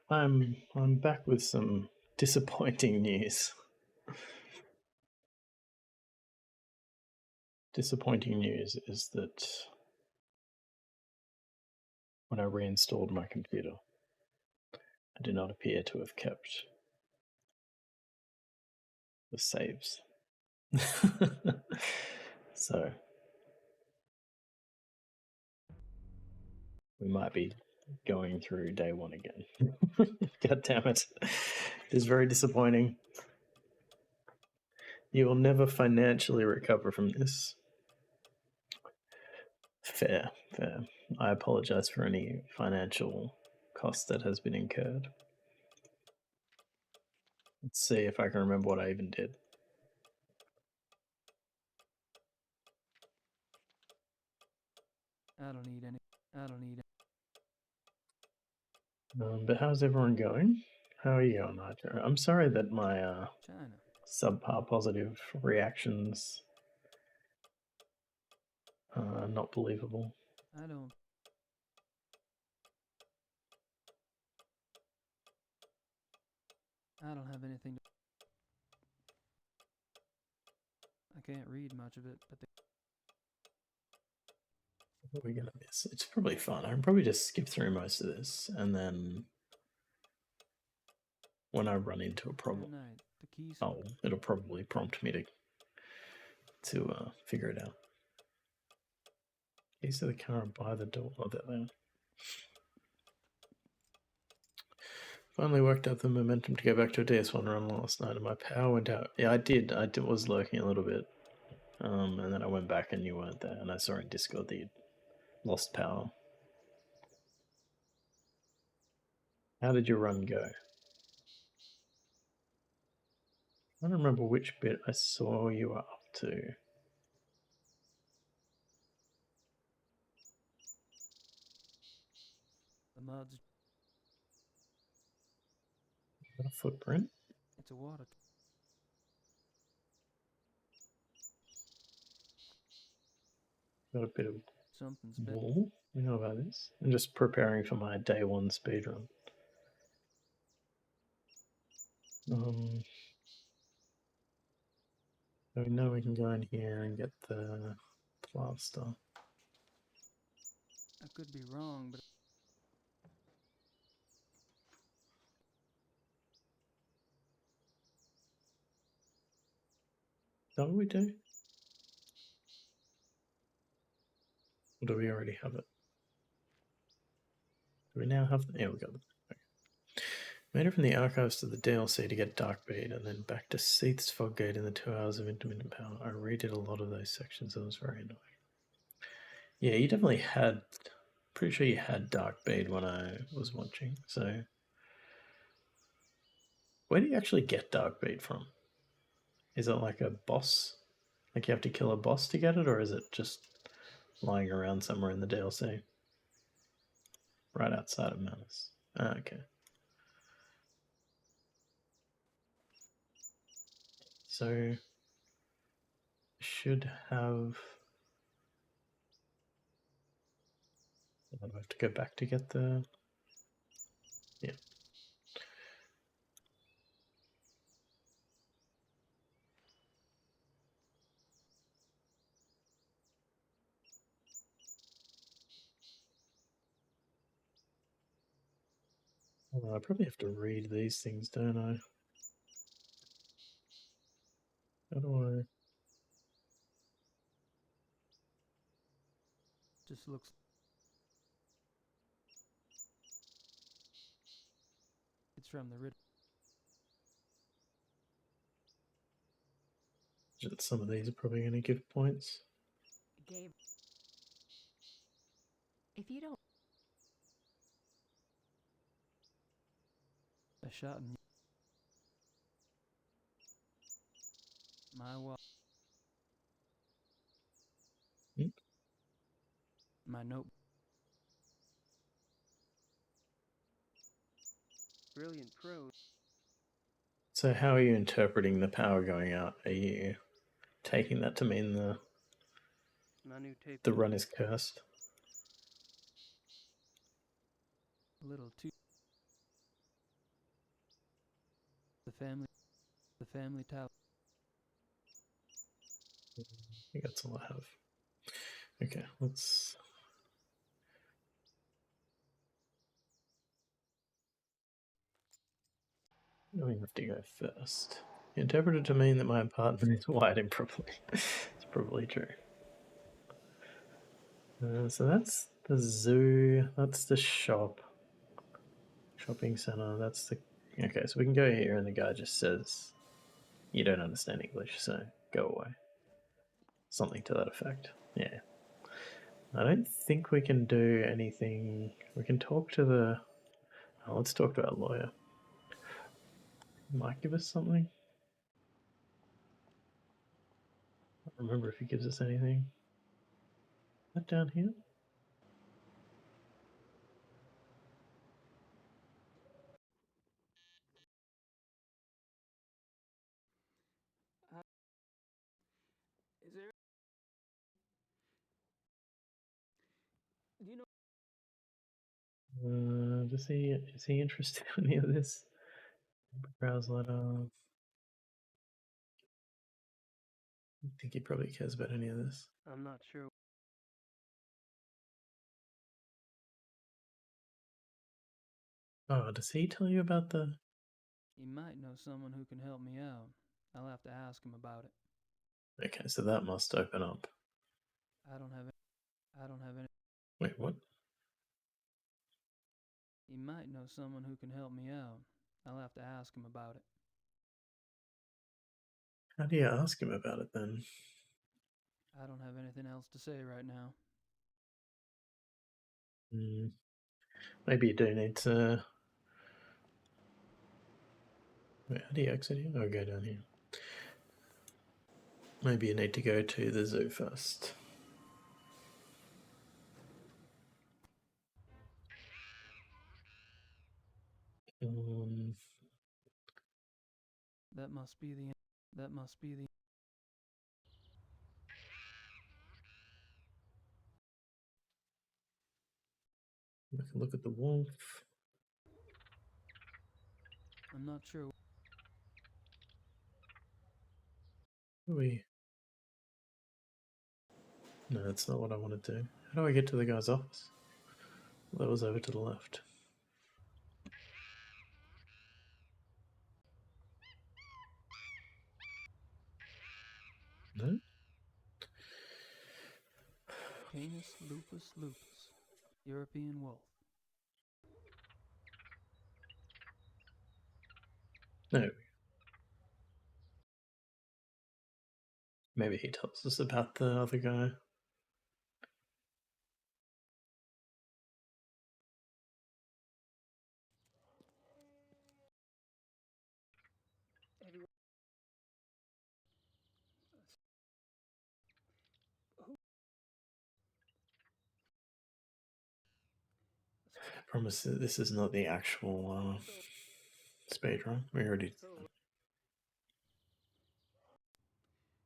I'm back with some disappointing news. Disappointing news is that when I reinstalled my computer, I do not appear to have kept the saves. So we might be going through day one again. God damn it. It's very disappointing. You will never financially recover from this. Fair. I apologize for any financial cost that has been incurred. Let's see if I can remember what I even did. I don't need any. But how's everyone going? How are you going, Nigel? I'm sorry that my China. subpar positive reactions are not believable. I don't have anything to... I can't read much of it, but What are we gonna miss? It's probably fun. I can probably just skip through most of this, and then when I run into a problem, the keys. it'll probably prompt me to figure it out. Keys to the car by the door. Oh, there they are. Finally worked up the momentum to go back to a DS1 run last night, and my power went out. Yeah, I did. Was lurking a little bit, and then I went back and you weren't there, and I saw in Discord that you'd lost power. How did your run go? I don't remember which bit I saw you up to. The mud's... Got a footprint? It's a water... Got a bit of Something's wool. We know about this. I'm just preparing for my day one speedrun. So we know we can go in here and get the plaster. I could be wrong, but... Is that what we do? Or do we already have it? Do we now have the... Yeah, we got it. Okay. Made it from the archives to the DLC to get Darkbeat and then back to Seath's Foggate in the 2 hours of intermittent power. I redid a lot of those sections. It was very annoying. Yeah, you definitely had... Pretty sure you had Darkbeat when I was watching, so... Where do you actually get Darkbeat from? Is it like a boss? Like you have to kill a boss to get it, or is it just lying around somewhere in the DLC? Right outside of Manus. Ah, okay. So should have... I have to go back to get the... Yeah. Well, I probably have to read these things, don't I? How do I... Just looks... It's from the... Some of these are probably going to give points. Gabe, if you don't... A shot in... My wall. My note. Brilliant prose. So how are you interpreting the power going out? Are you taking that to mean the run is cursed? A little too... The family tower. I think that's all I have. Okay, let's. We have to go first. Interpreted to mean that my apartment is wired improperly. It's probably true. So that's the zoo. That's the shopping center. That's the. Okay, so we can go here, and the guy just says, "You don't understand English, so go away." Something to that effect. Yeah. I don't think we can do anything. We can talk to the. Oh, let's talk to our lawyer. He might give us something. I don't remember if he gives us anything. Is that down here? Is there? Do you know? Is he interested in any of this? Browse letter. I think he probably cares about any of this. I'm not sure. Oh, does he tell you about the? He might know someone who can help me out. I'll have to ask him about it. Okay, so that must open up. I don't have any. Wait, what? He might know someone who can help me out. I'll have to ask him about it. How do you ask him about it then? I don't have anything else to say right now. Maybe you do need to. Wait, how do you exit here? Oh, go down here. Maybe you need to go to the zoo first. That must be the. We can look at the wolf. I'm not sure. We. No, that's not what I want to do. How do I get to the guy's office? That was over to the left. No? Canis lupus lupus. European wolf. No. Maybe he tells us about the other guy. Everyone. I promise that this is not the actual speed run. We already.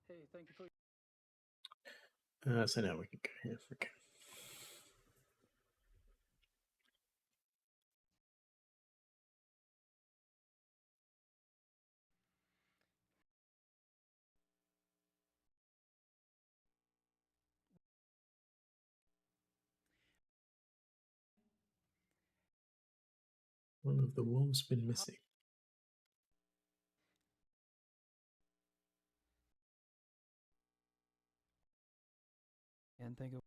Hey, thank you for. So now we can go here. Okay. One of the wolves been missing. Can't think of.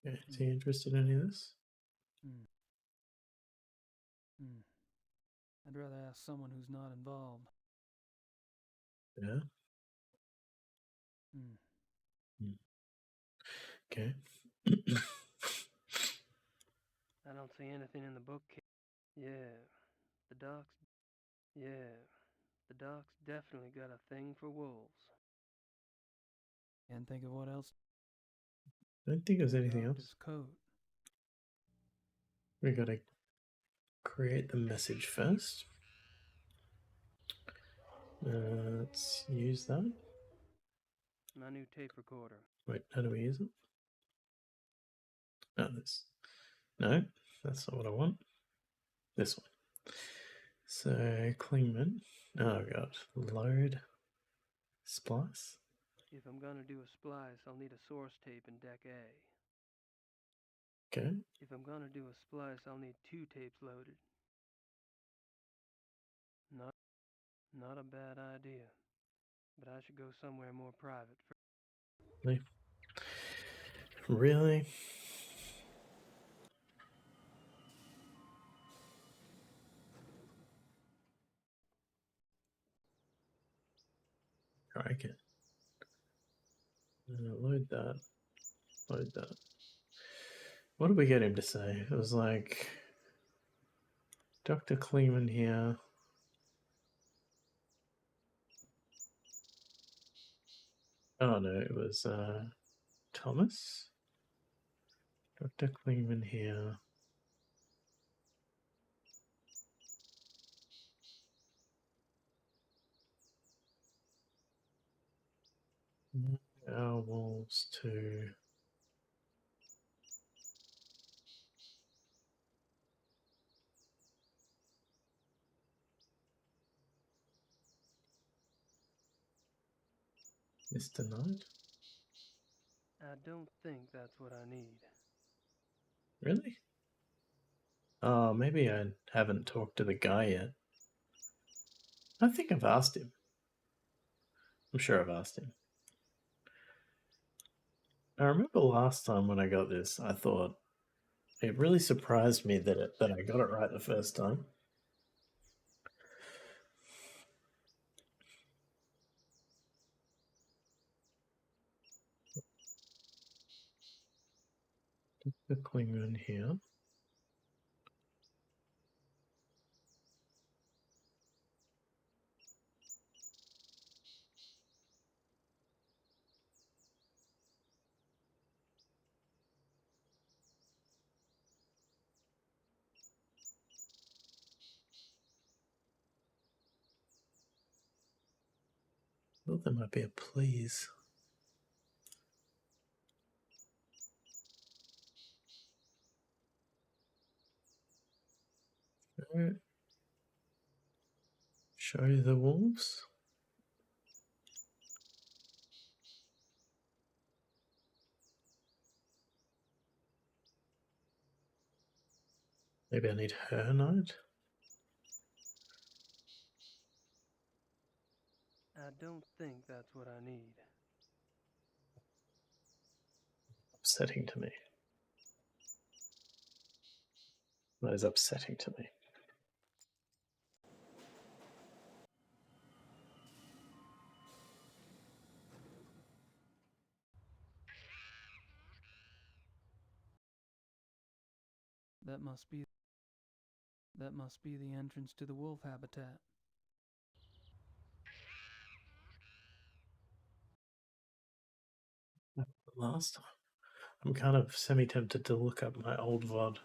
Yeah, is he interested in any of this? I'd rather ask someone who's not involved. Yeah. Okay. I don't see anything in the book. Yeah, the doc's. Yeah, the doc's definitely got a thing for wolves. Can't think of what else. I don't think there's anything else. Doctor's coat. We gotta create the message first. Let's use that. My new tape recorder. Wait, how do we use it? Oh, this. No, that's not what I want. This one. So Klingman. Oh god. Load. Splice. If I'm gonna do a splice, I'll need a source tape in deck A. Okay. If I'm gonna do a splice, I'll need 2 tapes loaded. Not a bad idea. But I should go somewhere more private first. Really? Okay. Load that. Load that. What did we get him to say? It was like Dr. Kleeman here. Oh no, it was Thomas. Dr. Kleeman here. Our wolves to Mr. Knight? I don't think that's what I need. Really? Oh, maybe I haven't talked to the guy yet. I think I've asked him. I'm sure I've asked him. I remember last time when I got this, I thought it really surprised me that I got it right the first time. The Klingon here. I thought there might be a please. Alright. Show the wolves. Maybe I need her night. I don't think that's what I need. Upsetting to me. That is upsetting to me. That must be the entrance to the wolf habitat. Last time. I'm kind of semi-tempted to look up my old VOD.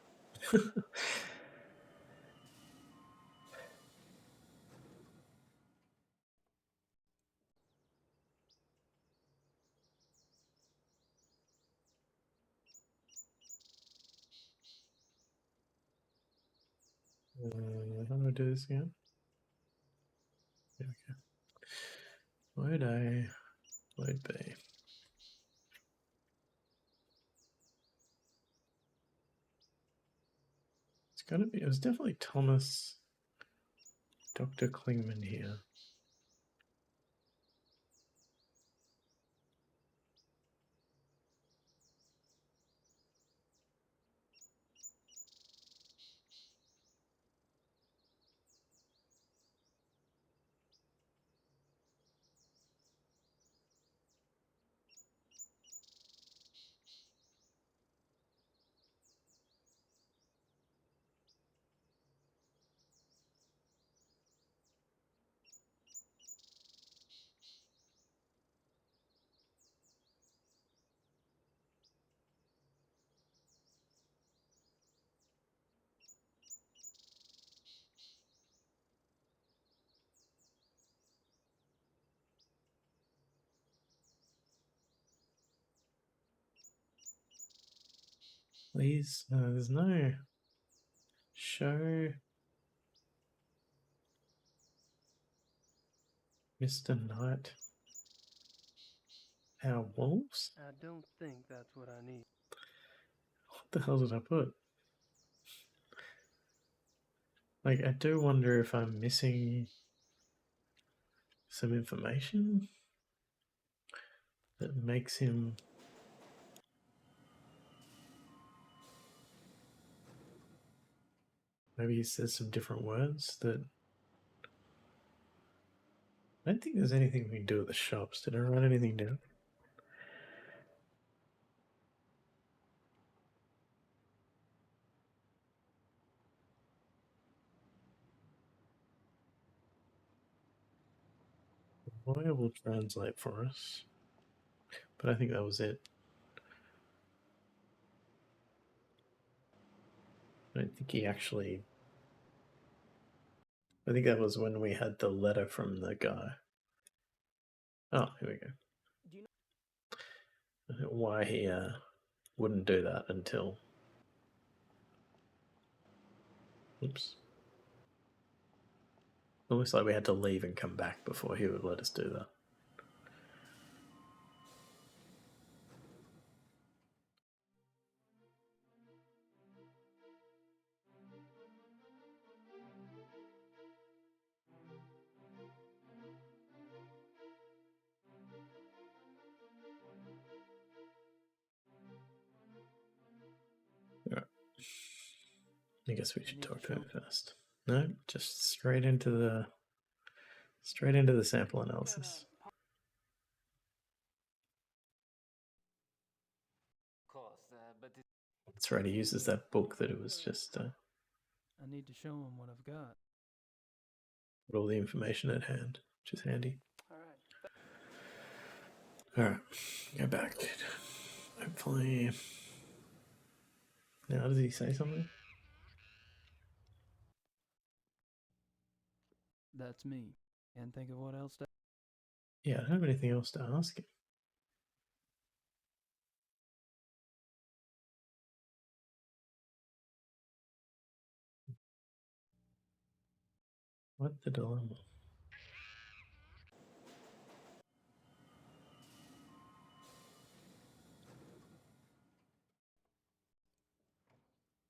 How do I do this again? Yeah, okay. Load A, load B. It's gotta be, it was definitely Thomas, Dr. Klingman here. Please, there's no show. Mr. Knight. Our wolves? I don't think that's what I need. What the hell did I put? Like, I do wonder if I'm missing some information that makes him... Maybe he says some different words that... I don't think there's anything we can do at the shops. Did I write anything down? The lawyer will translate for us. But I think that was it. I don't think he actually... I think that was when we had the letter from the guy. Oh, here we go. Do you I don't know why he wouldn't do that until... Oops. It looks like we had to leave and come back before he would let us do that. Alright. I guess we should talk to him first. No, just straight into the sample analysis. That's right, he uses that book that it was just I need to show him what I've got. with all the information at hand, which is handy. All right. Alright, go back. Hopefully... Now, does he say something? That's me. Can't think of what else to. Yeah, I don't have anything else to ask him. What the dilemma?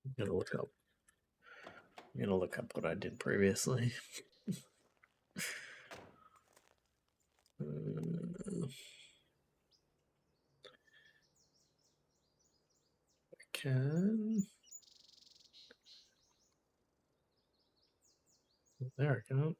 I'm gonna look up what I did previously. Can... There I go.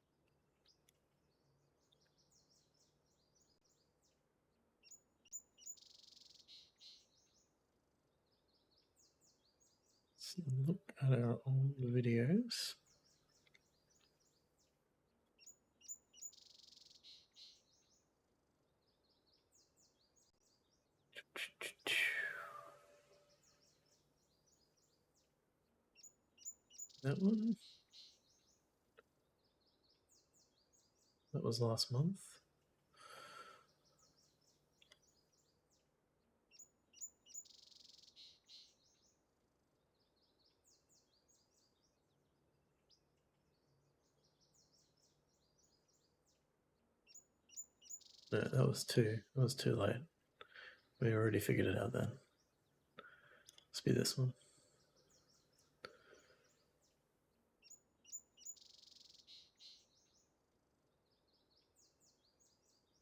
Let's look at our old videos. That one. That was last month. No, that was too late. We already figured it out then. Let's be this one.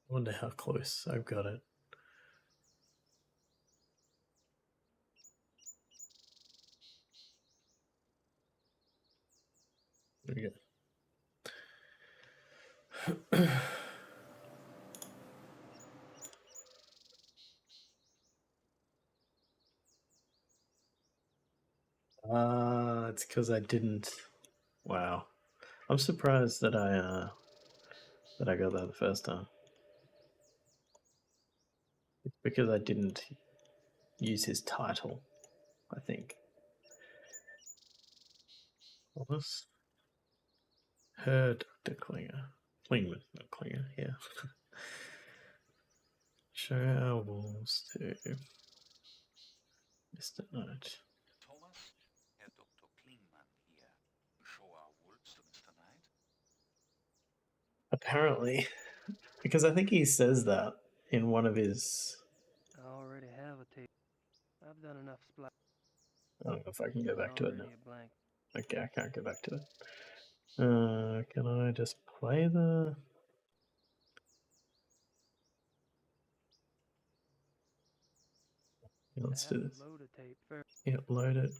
I wonder how close I've got it. There we go. It's because I didn't. Wow, I'm surprised that I got that the first time. It's because I didn't use his title, I think. What was her Dr. Klingman, not Klinger, yeah. Show our walls to Mr. Knight. Thomas, Herr Dr. Klingman here. Show our wolves to Mr. Knight? Apparently, because I think he says that in one of his. I already have a tape. I've done enough splash. I don't know if I can go There's back to it now. already a blank. Okay, I can't go back to it. Can I just play the? Yeah, let's I do have this. to load a tape first. Yeah, load it.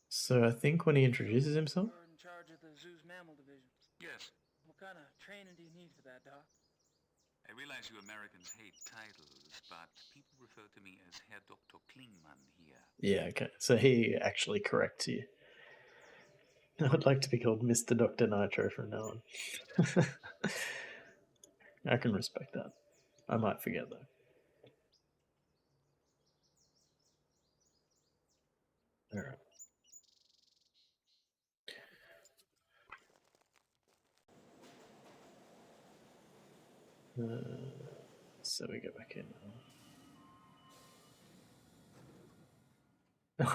So I think when he introduces himself, You're in charge of the zoo's mammal division. Yes, What kind of training do you need for that, Doc? I realize you Americans hate titles, but people refer to me as Herr Dr. Klingmann here. yeah, okay. So he actually corrects you. I would like to be called Mr. Dr. Nitro from now on. I can respect that. I might forget though. All right. So we go back in.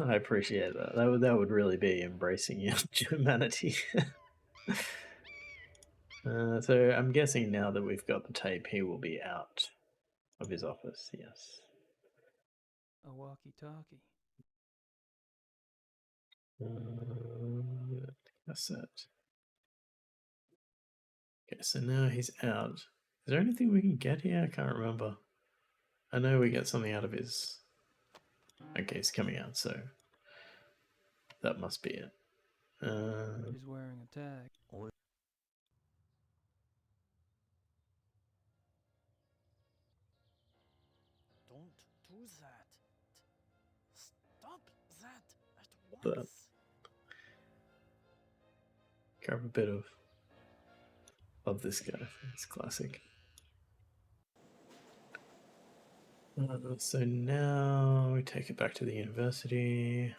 I appreciate that. That would really be embracing your humanity. So I'm guessing now that we've got the tape, he will be out of his office. Yes. A walkie-talkie. Cassette. Okay, so now he's out. Is there anything we can get here? I can't remember. I know we get something out of his. Okay, he's coming out, so that must be it. He's wearing a tag. Don't do that. Stop that at But once. grab a bit of this guy. It's classic. So now we take it back to the university.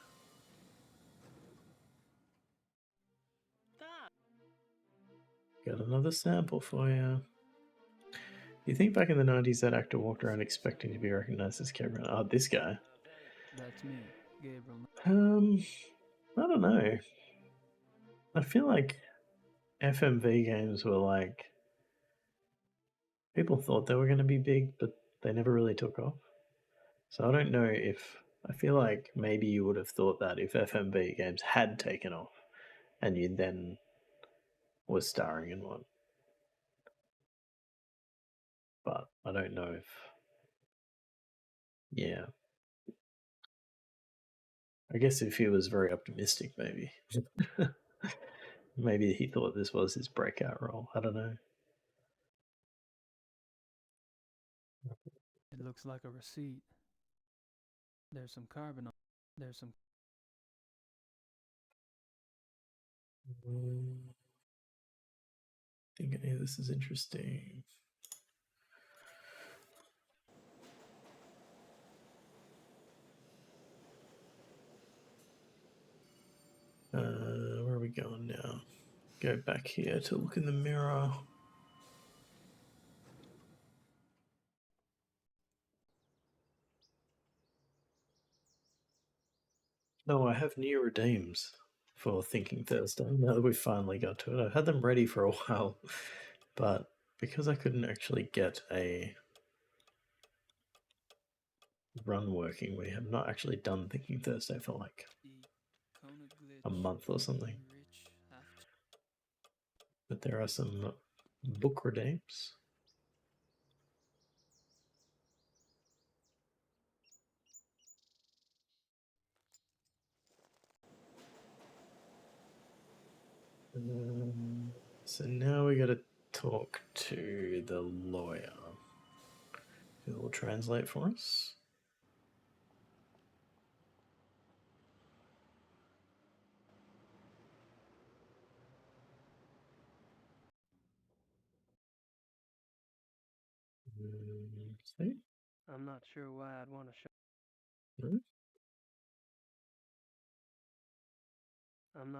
Got another sample for you. You think back in the 90s that actor walked around expecting to be recognized as Gabriel? Oh, this guy. That's me, Gabriel. I don't know. I feel like FMV games were like people thought they were going to be big, but they never really took off. So I don't know if I feel like maybe you would have thought that if FMV games had taken off, and you then was starring in one. But I don't know if. Yeah. I guess if he was very optimistic, maybe. Maybe he thought this was his breakout role. I don't know. It looks like a receipt. There's some carbon on. There's some. I think any of this is interesting. Where are we going now? Go back here to look in the mirror. No, I have new redeems for Thinking Thursday. Now that we've finally got to it, I've had them ready for a while, but because I couldn't actually get a run working, we have not actually done Thinking Thursday for like a month or something. But there are some book redeems. So now we got to talk to the lawyer, who will translate for us. See? I'm not sure why I'd want to show. No? I'm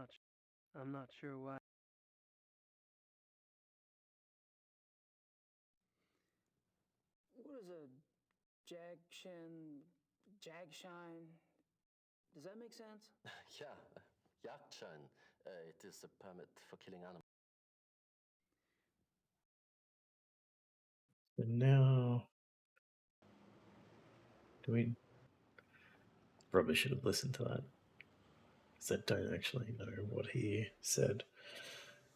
not sure why. What is a jagshine? Does that make sense? Yeah, Jagdschein. It is a permit for killing animals. And now, do we probably should have listened to that, because I don't actually know what he said.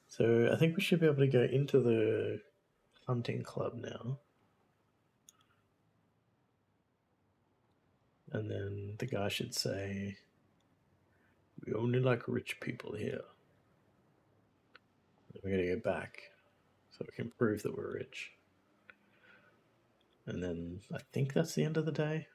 So I think we should be able to go into the hunting club now. And then the guy should say, "We only like rich people here." And we're going to go back so we can prove that we're rich. And then I think that's the end of the day.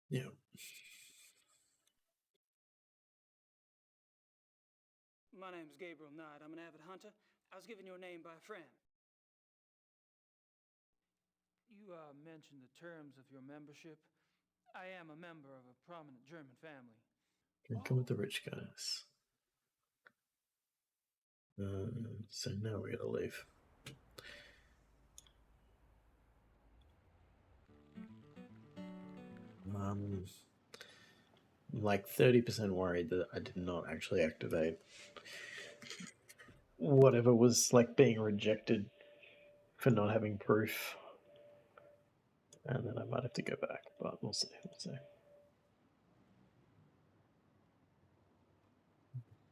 Yeah. My name's Gabriel Knight. I'm an avid hunter. I was given your name by a friend. You mentioned the terms of your membership. I am a member of a prominent German family. Can come with the rich guys. So now we gotta leave. I'm like 30% worried that I did not actually activate whatever was like being rejected for not having proof. And then I might have to go back, but we'll see. We'll see.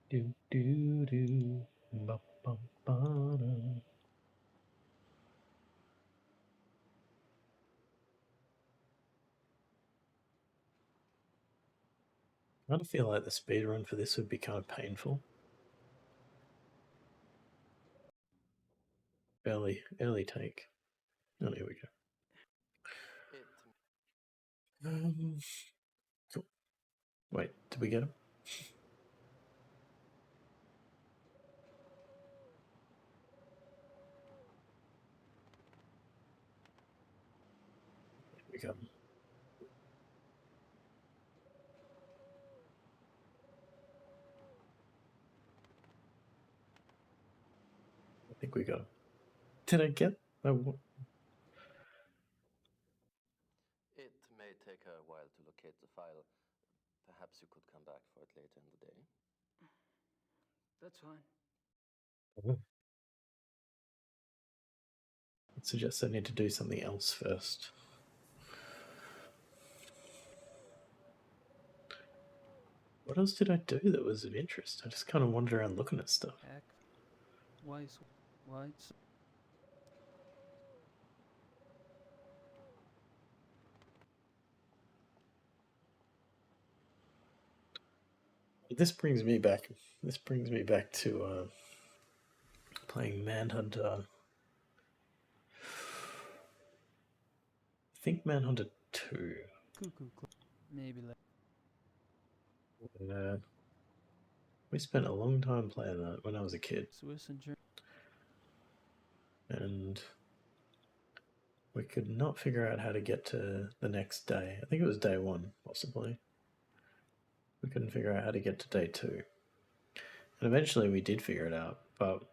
Do do do ba ba ba da. I kind of feel like the speed run for this would be kind of painful. Early take. Oh, here we go. Cool. Wait, did we get him? We got him. I think we got him. Did I get? Oh, It may take a while to locate the file. Perhaps you could come back for it later in the day. That's fine. it suggests I need to do something else first. What else did I do that was of interest? I just kind of wandered around looking at stuff. Heck. Whites. This brings me back. This brings me back to playing Manhunter. I think Manhunter 2. Cuckoo Club. Maybe later. We spent a long time playing that when I was a kid. Swiss and German. And we could not figure out how to get to the next day. I think it was day 1, possibly. We couldn't figure out how to get to day 2. And eventually we did figure it out, but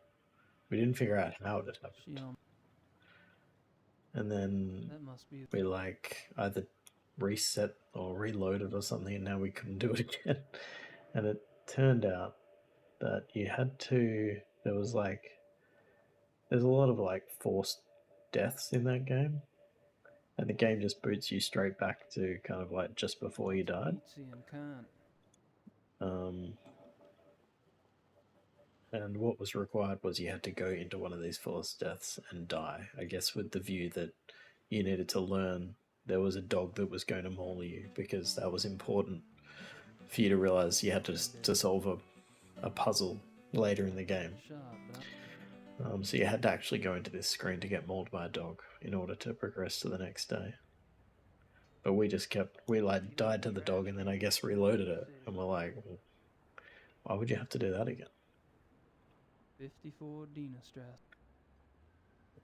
we didn't figure out how it happened. And then That must be we like either reset or reloaded or something, and now we couldn't do it again. And it turned out that you had to, there's a lot of like forced deaths in that game, and the game just boots you straight back to kind of like just before you died. And what was required was you had to go into one of these forced deaths and die, I guess with the view that you needed to learn there was a dog that was going to maul you, because that was important for you to realize you had to solve a puzzle later in the game. So you had to actually go into this screen to get mauled by a dog in order to progress to the next day. But we like died to the dog and then I guess reloaded it, and we're like, well, why would you have to do that again? 54 Dina Strath.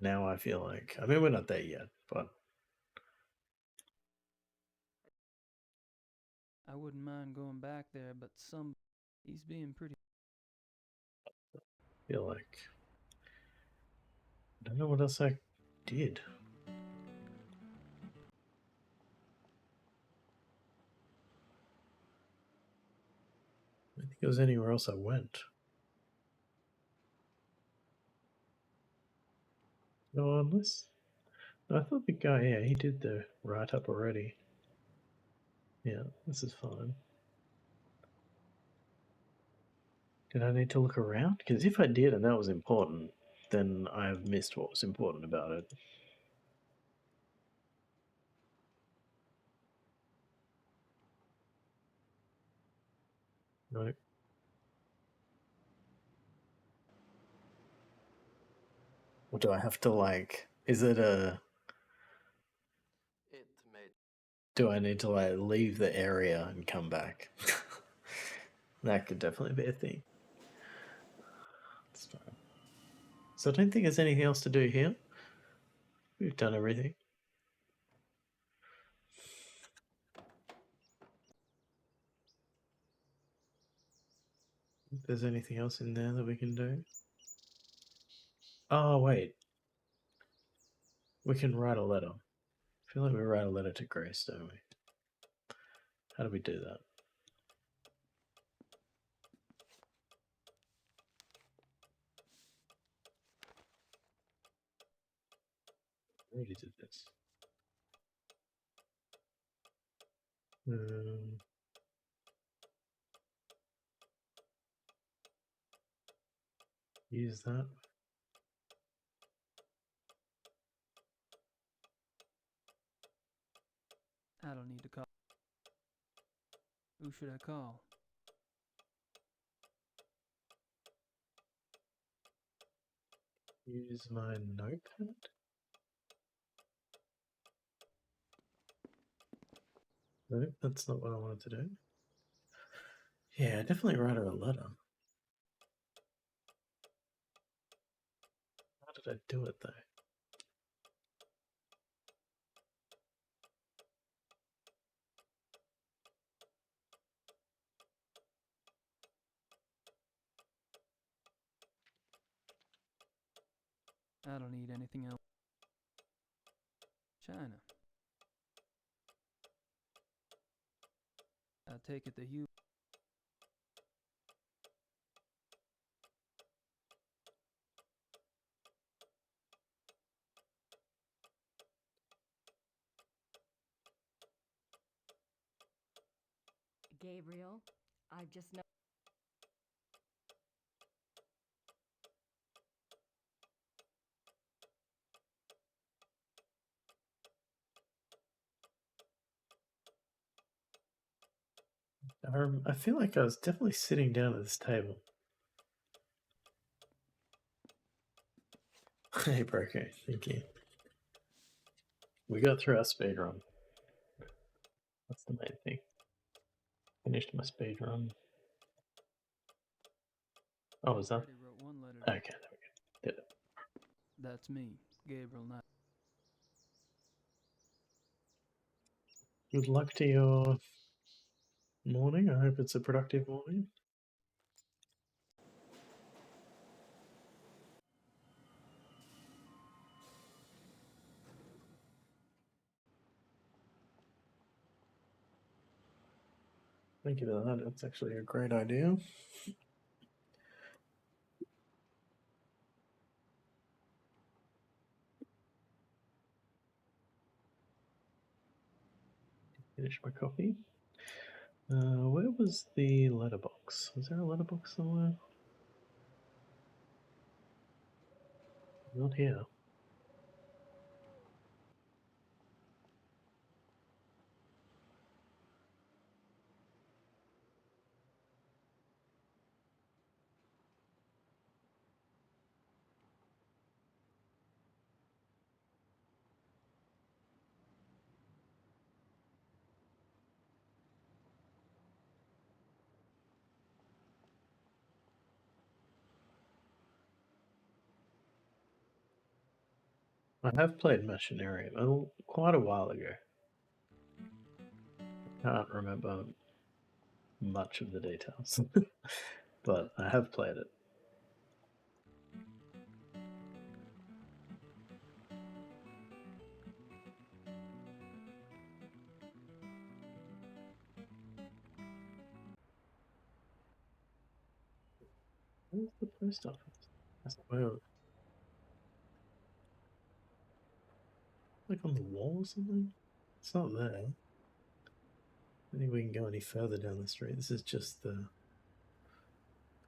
Now I feel like, I mean, we're not there yet, but I wouldn't mind going back there, but he's being pretty. feel like I don't know what else I did. I don't think there was anywhere else I went. No, unless I thought the guy, yeah, he did the write-up already. Yeah, this is fine. Did I need to look around? Because if I did and that was important, then I've missed what was important about it. No. Or do I have to, like, is it a... It may Do I need to, like, leave the area and come back? That could definitely be a thing. That's fine. So I don't think there's anything else to do here. We've done everything. If there's anything else in there that we can do. Oh, wait. We can write a letter. I feel like we write a letter to Grace, don't we? How do we do that? I already did this. Use that. I don't need to call. Who should I call? Use my notepad. No, that's not what I wanted to do. Yeah, definitely write her a letter. How did I do it though? I don't need anything else. China. I take it that you. Gabriel, I've just know. I feel like I was definitely sitting down at this table. Hey, Broker, thank you. We got through our speed run. That's the main thing. Finished my speed run. Oh, was that? Already wrote one letter. Okay, there we go. Did it. That's me, Gabriel Knight. Good luck to your morning. I hope it's a productive morning. Thank you for that. That's actually a great idea. Finish my coffee. Where was the letterbox? Was there a letterbox somewhere? Not here. I have played Machinarium quite a while ago. Can't remember much of the details, but I have played it. Where's the post office? That's way over. Like on the wall or something? It's not there. I don't think we can go any further down the street. This is just the...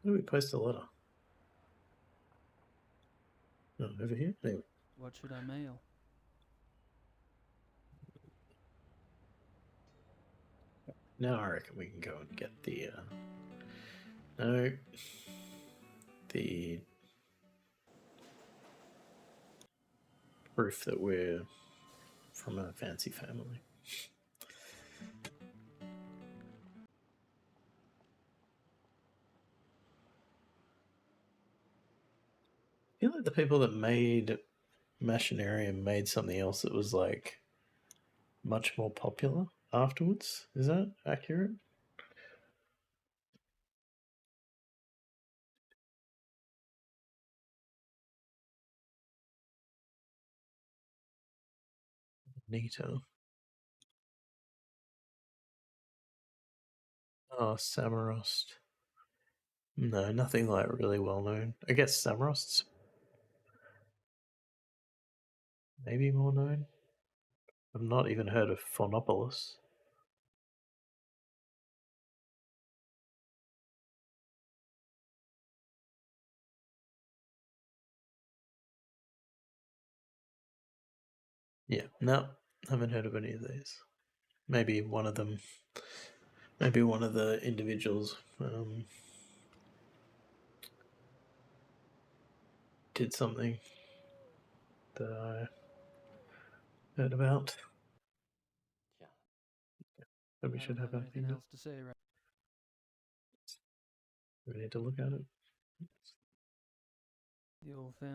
How do we post a letter? No, over here? Anyway. What should I mail? Now I reckon we can go and get the... No. The... proof that we're from a fancy family. I feel like the people that made Machinarium made something else that was like much more popular afterwards. Is that accurate? Neato. Oh, Samarost. No, nothing like really well known. I guess Samarost's maybe more known. I've not even heard of Phonopolis. Yeah, no, haven't heard of any of these. Maybe one of them. Maybe one of the individuals did something that I heard about. Yeah. But we I should don't have have our anything thing. else to say right. We need to look at it. The old family.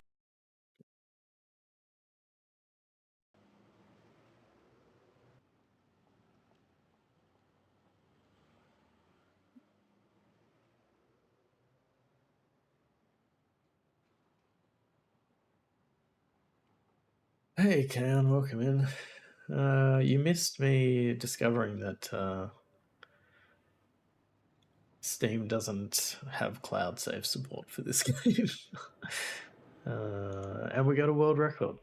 Hey, Kaon, welcome in. You missed me discovering that Steam doesn't have cloud save support for this game. And we got a world record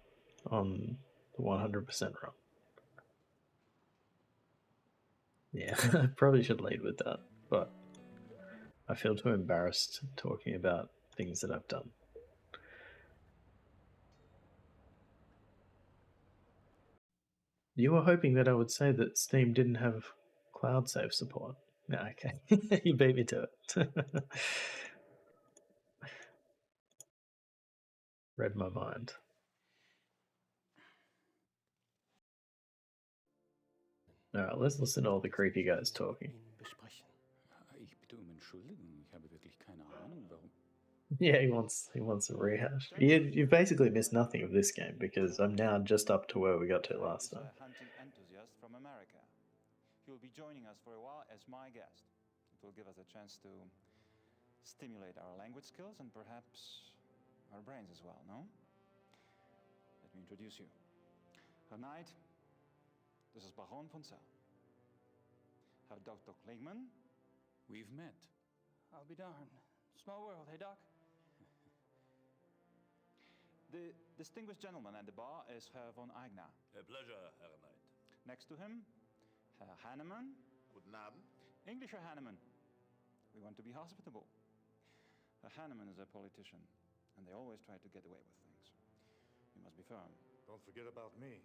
on the 100% run. Yeah, I probably should lead with that, but I feel too embarrassed talking about things that I've done. You were hoping that I would say that Steam didn't have cloud save support. No, okay. You beat me to it. Read my mind. Alright, let's listen to all the creepy guys talking. Ich bitte um Entschuldigung, ich habe wirklich keine Ahnung, warum. Yeah, he wants a rehash. You've basically missed nothing of this game because I'm now just up to where we got to last time. A hunting enthusiast from America. He will be joining us for a while as my guest. It will give us a chance to stimulate our language skills and perhaps our brains as well, no? Let me introduce you. Herr Knight, this is Baron von Zell. Herr Dr. Klingman. We've met. I'll be darned. Small world, hey, Doc? The distinguished gentleman at the bar is Herr von Eigner. A pleasure, Herr Knight. Next to him, Herr Hanneman. Guten Abend. English Herr Hanneman. We want to be hospitable. Herr Hanneman is a politician, and they always try to get away with things. You must be firm. Don't forget about me.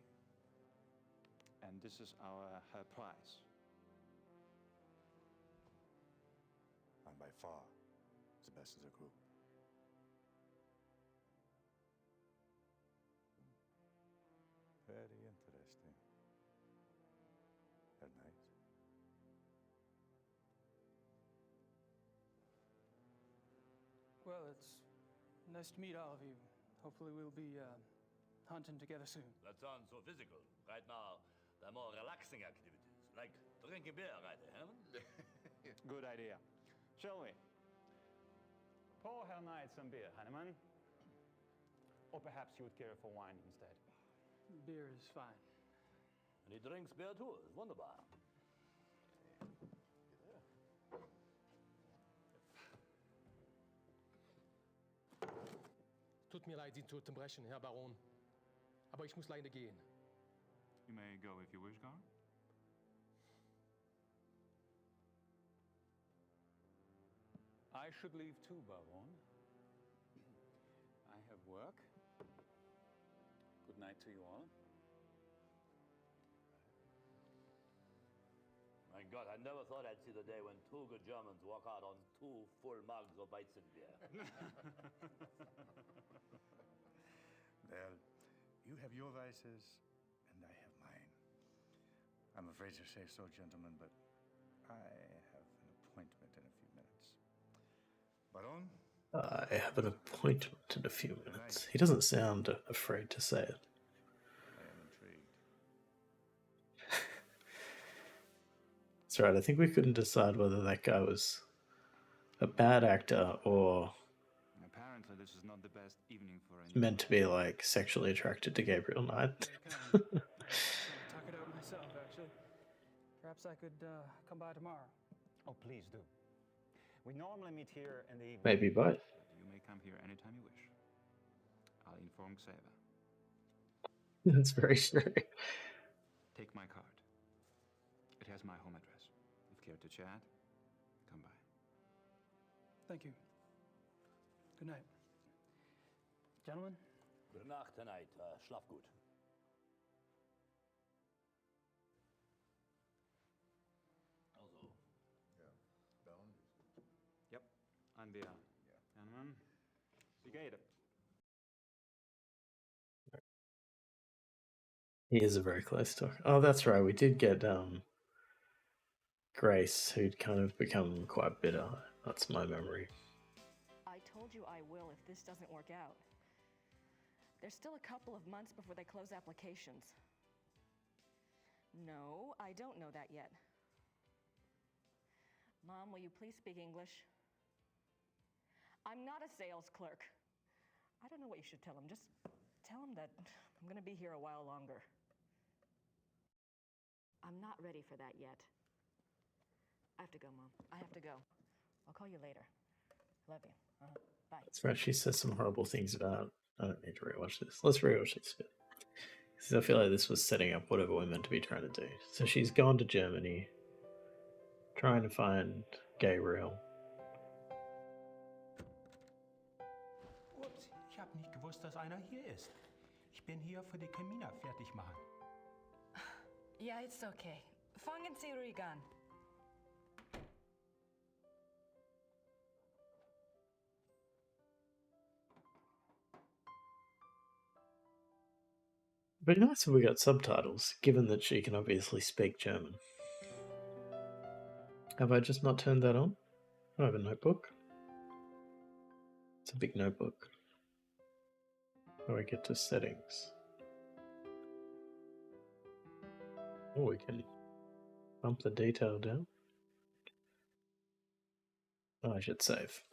And this is our Herr Price. I'm by far the best of the group. Very interesting. Herr Knight. Well, it's nice to meet all of you. Hopefully we'll be hunting together soon. That sounds so physical. Right now, there are more relaxing activities, like drinking beer, right, Herman? Good idea. Shall we? Pour Herr Knight some beer, Hanneman. Or perhaps you would care for wine instead. Beer is fine. And he drinks beer too. It's wunderbar. tut mir leid, Sie zu unterbrechen, Herr Baron. Aber ich muss leider gehen. You may go if you wish, Gar. I should leave too, Baron. I have work. Good night to you all. My God, I never thought I'd see the day when two good Germans walk out on 2 full mugs of Weizenbier. Well, you have your vices, and I have mine. I'm afraid to say so, gentlemen, but I have an appointment in a few minutes. Baron? I have an appointment in a few minutes. He doesn't sound afraid to say it. I am intrigued. That's right, I think we couldn't decide whether that guy was a bad actor or Apparently, this is not the best evening for a meant to be like sexually attracted to Gabriel Knight. Trying to talk it out myself, actually. Perhaps I could come by tomorrow. Oh, please do. We normally meet here in the evening. Maybe both. You may come here anytime you wish. I'll inform Xaver. That's very true. Take my card. It has my home address. If you care to chat, come by. Thank you. Good night. Gentlemen? Gute Nacht tonight. Schlaf gut. Also. Ja, Baron? Yep, I'm Bea. Gentlemen, wie geht it? He is a very close talker. Oh, that's right. We did get Grace, who'd kind of become quite bitter. That's my memory. I told you I will if this doesn't work out. There's still a couple of months before they close applications. No, I don't know that yet. Mom, will you please speak English? I'm not a sales clerk. I don't know what you should tell him. Just tell him that I'm going to be here a while longer. I'm not ready for that yet. I have to go, Mom. I have to go. I'll call you later. Love you. Bye. That's right. She says some horrible things about. I don't need to rewatch this. Let's rewatch this bit. Because I feel like this was setting up whatever we're meant to be trying to do. So she's gone to Germany, trying to find Gabriel. Ups, ich habe nicht gewusst, dass einer hier ist. Ich bin hier für die Kamina fertig machen. Yeah, it's okay. Fangen Sie ruhig an. It'd be nice if we got subtitles, given that she can obviously speak German. Have I just not turned that on? I have a notebook. It's a big notebook. How do I get to settings? Oh, we can bump the detail down. Oh, I should save.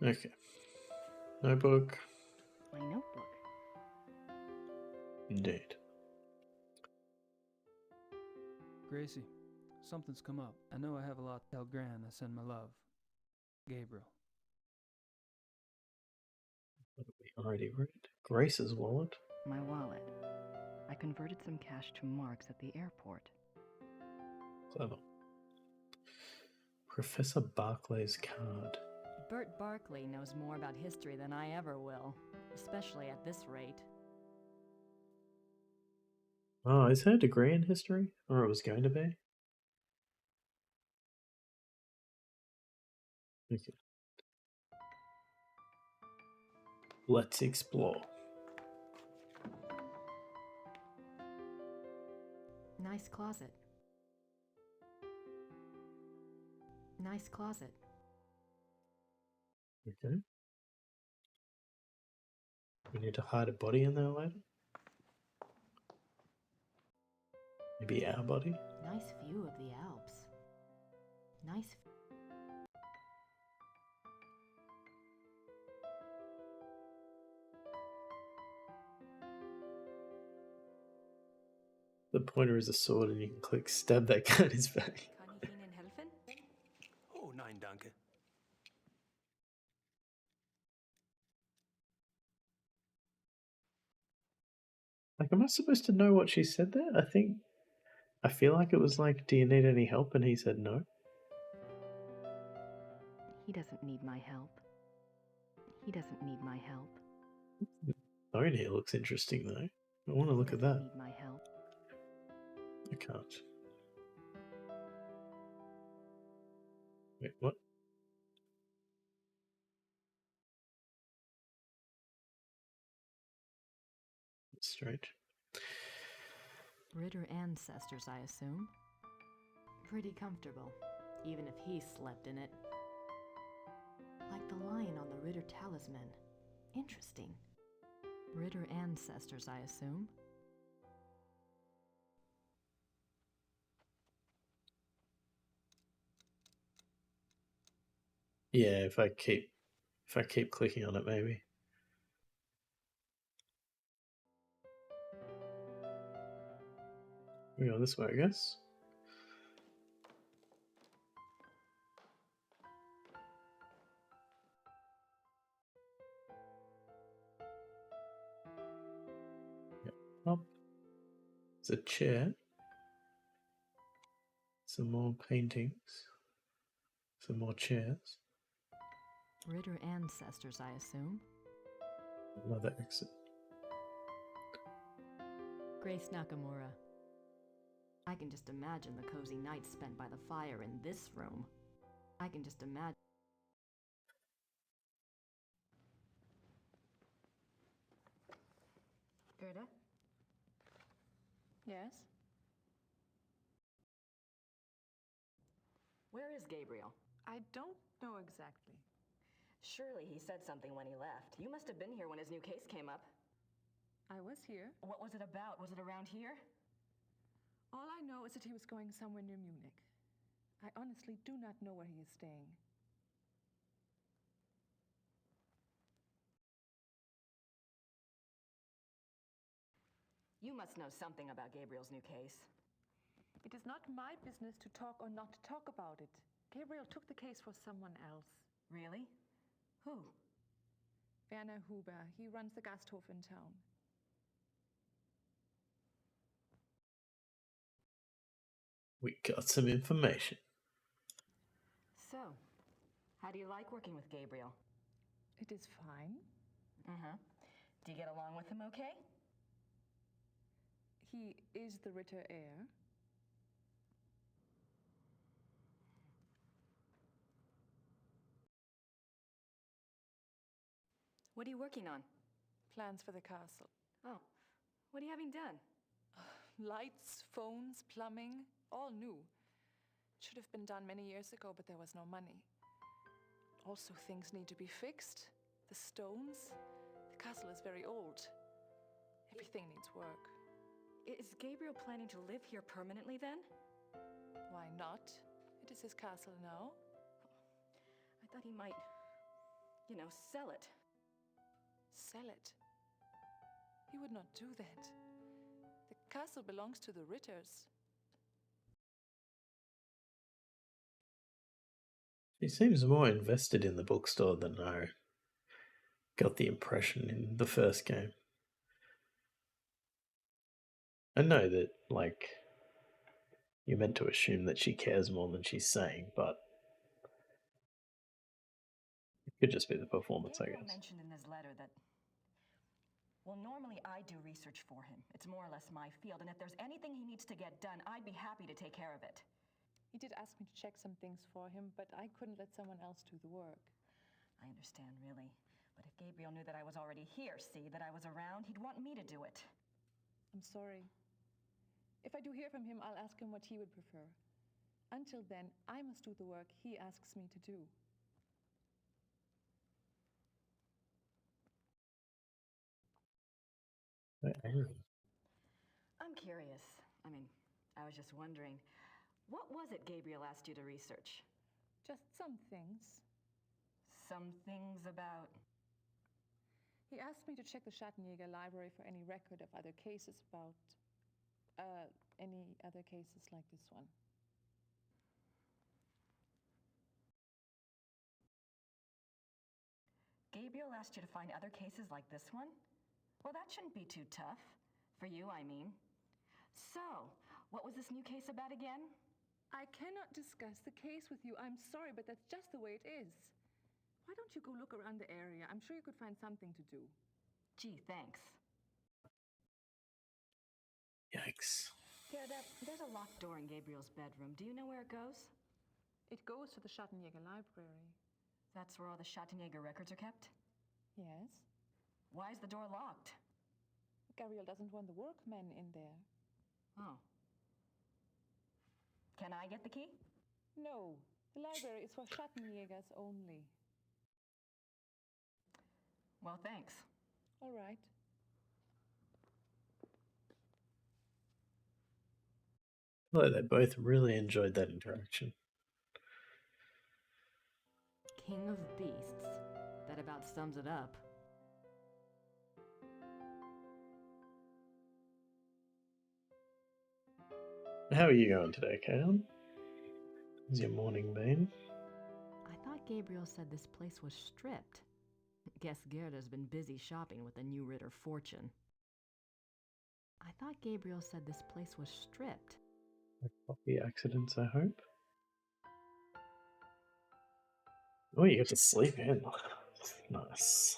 Okay. Notebook. My notebook. Indeed. Gracie, something's come up. I know I have a lot to tell Gran. I send my love. Gabriel. What have we already read? Grace's wallet. My wallet. I converted some cash to Mark's at the airport. Clever. Professor Barclay's card. Bert Barkley knows more about history than I ever will, especially at this rate. Oh, is her degree in history? Or it was going to be? Okay. Let's explore. Nice closet. Nice closet. Okay. We need to hide a body in there later? Maybe our body? Nice view of the Alps. Nice. The pointer is a sword and you can click stab that guy in his back. Kann ich Ihnen helfen? Oh, nein, danke. Like, am I supposed to know what she said there? I feel like it was like, do you need any help? And he said no. He doesn't need my help. He doesn't need my help. Phone here looks interesting though. I want to look at that. Need my help. I can't. Wait, what? That's strange. Ritter ancestors, I assume. Pretty comfortable, even if he slept in it. Like the lion on the Ritter talisman. Interesting. Ritter ancestors, I assume. Yeah, if I keep clicking on it, maybe. We go this way, I guess. Yep. Up. It's a chair. Some more paintings. Some more chairs. Ritter ancestors, I assume. Another exit. Grace Nakamura. I can just imagine the cozy nights spent by the fire in this room. I can just imagine. Gerda? Yes? Where is Gabriel? I don't know exactly. Surely he said something when he left. You must have been here when his new case came up. I was here. What was it about? Was it around here? All I know is that he was going somewhere near Munich. I honestly do not know where he is staying. You must know something about Gabriel's new case. It is not my business to talk or not to talk about it. Gabriel took the case for someone else. Really? Who? Werner Huber. He runs the Gasthof in town. We got some information. So, how do you like working with Gabriel? It is fine. Uh-huh. Do you get along with him okay? He is the Ritter heir. What are you working on? Plans for the castle. Oh, what are you having done? Lights, phones, plumbing, all new. Should have been done many years ago, but there was no money. Also, things need to be fixed. The stones. The castle is very old. Everything needs work. Is Gabriel planning to live here permanently then? Why not? It is his castle now. I thought he might, sell it. Sell it? He would not do that. The castle belongs to the Ritters. She seems more invested in the bookstore than I got the impression in the first game. I know that, you're meant to assume that she cares more than she's saying, but it could just be the performance, I Gabriel guess. mentioned in his letter that, well, normally I do research for him. It's more or less my field, and if there's anything he needs to get done, I'd be happy to take care of it. He did ask me to check some things for him, but I couldn't let someone else do the work. I understand, really. But if Gabriel knew that I was already here, that I was around, he'd want me to do it. I'm sorry. If I do hear from him, I'll ask him what he would prefer. Until then, I must do the work he asks me to do. I'm curious. I was just wondering, what was it Gabriel asked you to research? Just some things. Some things about... He asked me to check the Schattenjäger library for any record of other cases about... any other cases like this one. Gabriel asked you to find other cases like this one? Well, that shouldn't be too tough. For you, I mean. So, what was this new case about again? I cannot discuss the case with you. I'm sorry, but that's just the way it is. Why don't you go look around the area? I'm sure you could find something to do. Gee, thanks. Yikes. Gerda, there's a locked door in Gabriel's bedroom. Do you know where it goes? It goes to the Schattenjäger library. That's where all the Schattenjäger records are kept? Yes? Why is the door locked? Gabriel doesn't want the workmen in there. Oh. Can I get the key? No. The library is for Schattenjägers only. Well, thanks. All right. Well, they both really enjoyed that interaction. King of Beasts. That about sums it up. How are you going today, Kale? How's your morning been? I thought Gabriel said this place was stripped. Guess Gerda's been busy shopping with the new Ritter fortune. I thought Gabriel said this place was stripped. Coffee accidents, I hope. Oh, you get to sleep in. Nice.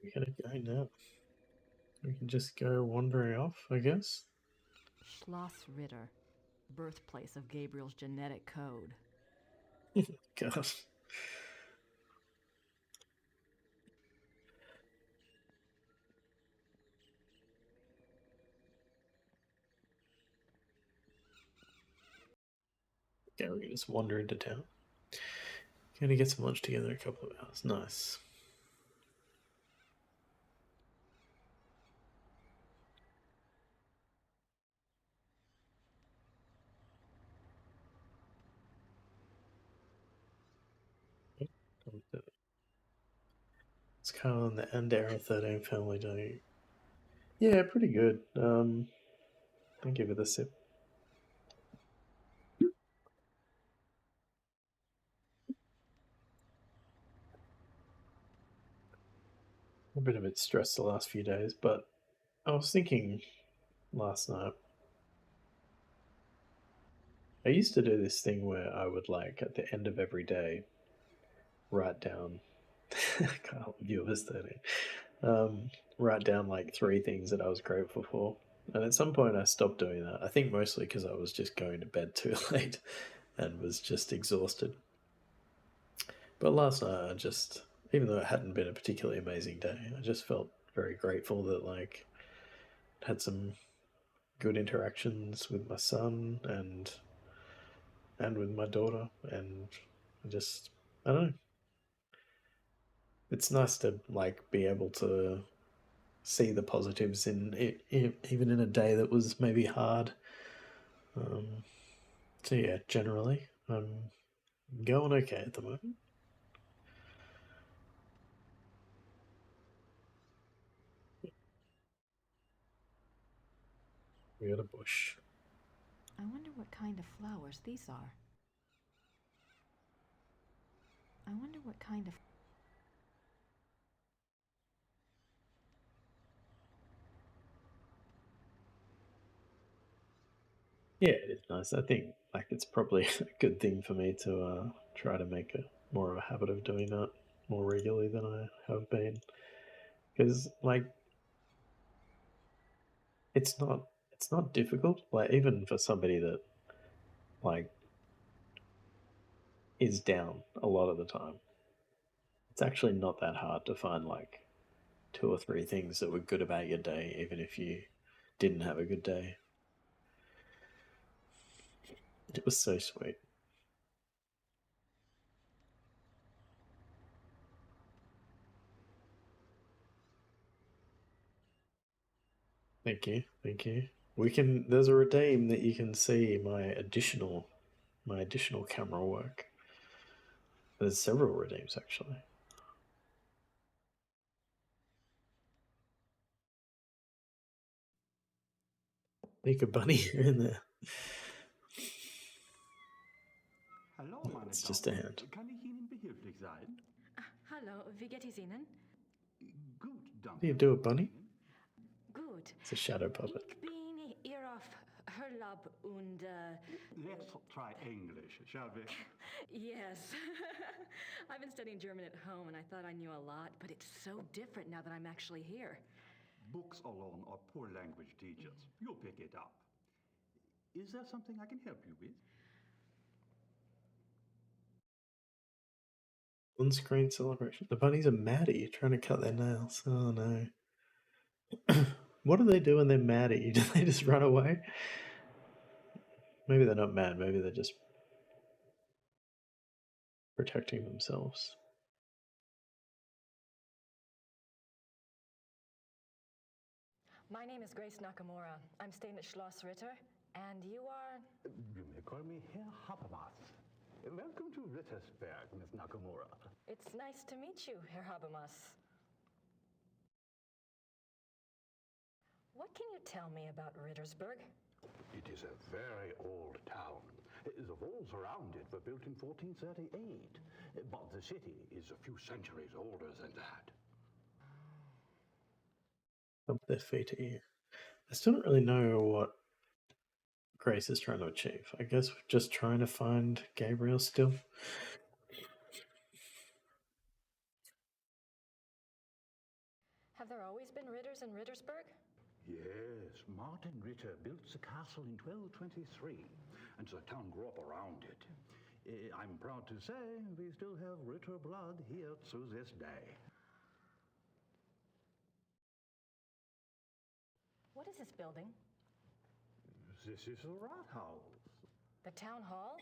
We gotta go now. We can just go wandering off, I guess. Schloss Ritter, birthplace of Gabriel's genetic code. God. Okay, we can just wander into town. Gonna get some lunch together in a couple of hours. Nice. It's kind of on the end era 13 family day. Yeah, pretty good. I'll give it a sip. I've been a bit stressed the last few days, but I was thinking last night. I used to do this thing where I would, like, at the end of every day, write down. Can't view this 13. Write down like 3 things that I was grateful for. And at some point I stopped doing that. I think mostly because I was just going to bed too late and was just exhausted. But last night I just, even though it hadn't been a particularly amazing day, I just felt very grateful that, like, had some good interactions with my son and with my daughter, and just, I don't know. It's nice to, like, be able to see the positives in it, even in a day that was maybe hard. So yeah, generally, I'm going okay at the moment. We got a bush. I wonder what kind of flowers these are. I wonder what kind of... Yeah, it is nice. I think, like, it's probably a good thing for me to try to make more of a habit of doing that more regularly than I have been. Because, like, it's not difficult. Like, even for somebody that, like, is down a lot of the time, it's actually not that hard to find, like, 2 or 3 things that were good about your day, even if you didn't have a good day. It was so sweet. Thank you, thank you. We can. There's a redeem that you can see my additional camera work. There's several redeems actually. Make a bunny in there. Hallo, meine It's just a hand. Kann ich Ihnen behilflich sein? Hallo, wie geht es Ihnen? Gut, danke. Do you do a bunny? Gut. It's a shadow puppet. Ich bin hier auf Urlaub und Let's try English, shall we? yes. I've been studying German at home and I thought I knew a lot, but it's so different now that I'm actually here. Books alone are poor language teachers. You'll pick it up. Is there something I can help you with? On-screen celebration. The bunnies are Maddie trying to cut their nails. Oh no. What do they do when they're Maddie? Do they just run away? Maybe they're not mad. Maybe they're just protecting themselves. My name is Grace Nakamura. I'm staying at Schloss Ritter, and you are... You may call me Herr Habermas. Welcome to Rittersberg, Miss Nakamura. It's nice to meet you, Herr Habermas. What can you tell me about Rittersberg? It is a very old town. The walls around it were built in 1438, but the city is a few centuries older than that. Up their feet at you. I still don't really know what Grace is trying to achieve. I guess we're just trying to find Gabriel still. Have there always been Ritters in Rittersberg? Yes, Martin Ritter built the castle in 1223, and the town grew up around it. I'm proud to say we still have Ritter blood here to this day. What is this building? This is the Rathaus. The town hall?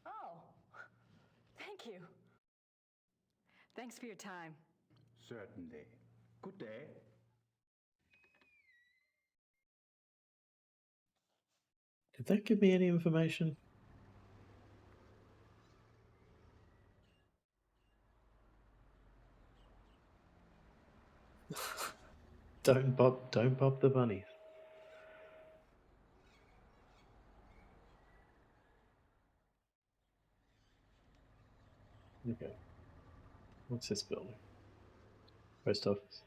Oh, thank you. Thanks for your time. Certainly. Good day. Did that give me any information? Don't bop the bunnies. Okay. What's this building? Post office.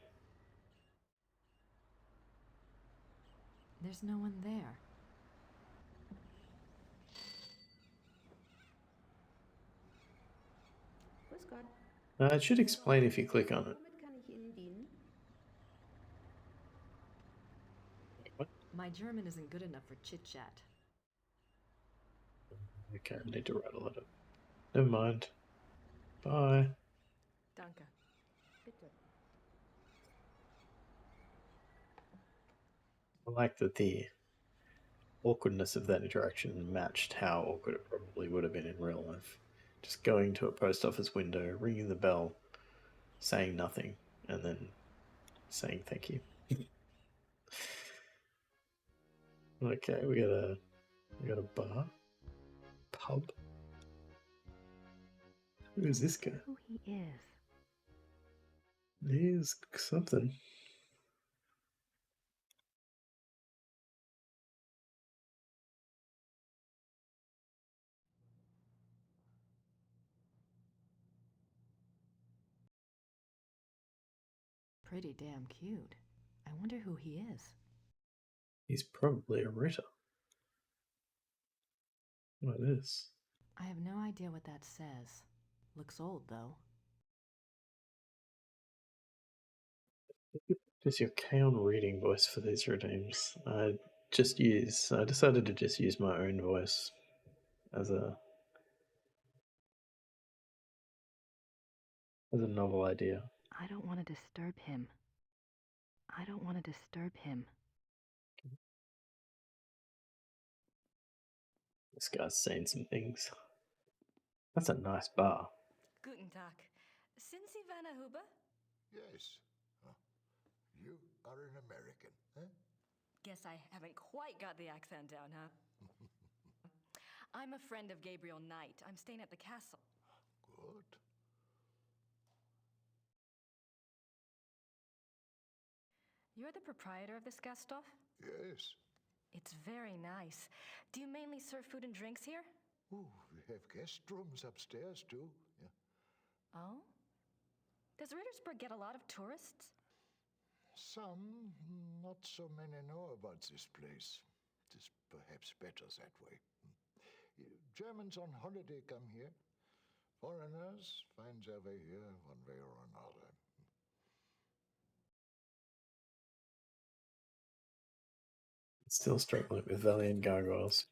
There's no one there. Grüß Gott. It should explain if you click on it. Womit kann ich Ihnen dienen? My German isn't good enough for chit-chat. Okay, I need to write a letter. Never mind. Bye. Danke. Bitte. I like that the awkwardness of that interaction matched how awkward it probably would have been in real life. Just going to a post office window, ringing the bell, saying nothing, and then saying thank you. Okay, we got a bar, pub. Who is this guy? Who he is? He's something. Pretty damn cute. I wonder who he is. He's probably a Ritter. What is this? I have no idea what that says. Looks old, though. Just your K-on reading voice for these redeems. I decided to just use my own voice as a novel idea. I don't want to disturb him. I don't want to disturb him. This guy's saying some things. That's a nice bar. Guten Tag. Sind Sie Werner Huber? Yes. You? are an American, huh? Guess I haven't quite got the accent down, huh? I'm a friend of Gabriel Knight. I'm staying at the castle. Good. You're the proprietor of this Gasthof? Yes. It's very nice. Do you mainly serve food and drinks here? Oh, we have guest rooms upstairs, too. Yeah. Oh? Does Rittersburg get a lot of tourists? Some, not so many know about this place. It is perhaps better that way. Germans on holiday come here. Foreigners find their way here one way or another. Still struggling with Valiant Gargoyles.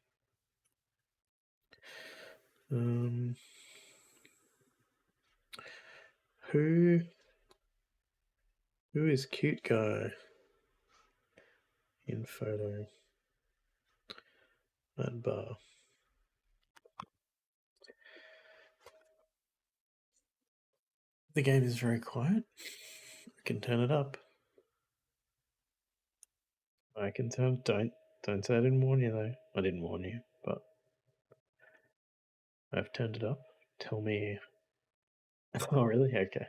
Who is cute guy in photo at bar? The game is very quiet. I can turn it up. I can turn. Don't say I didn't warn you though. I didn't warn you, but I've turned it up. Tell me. Oh really? Okay.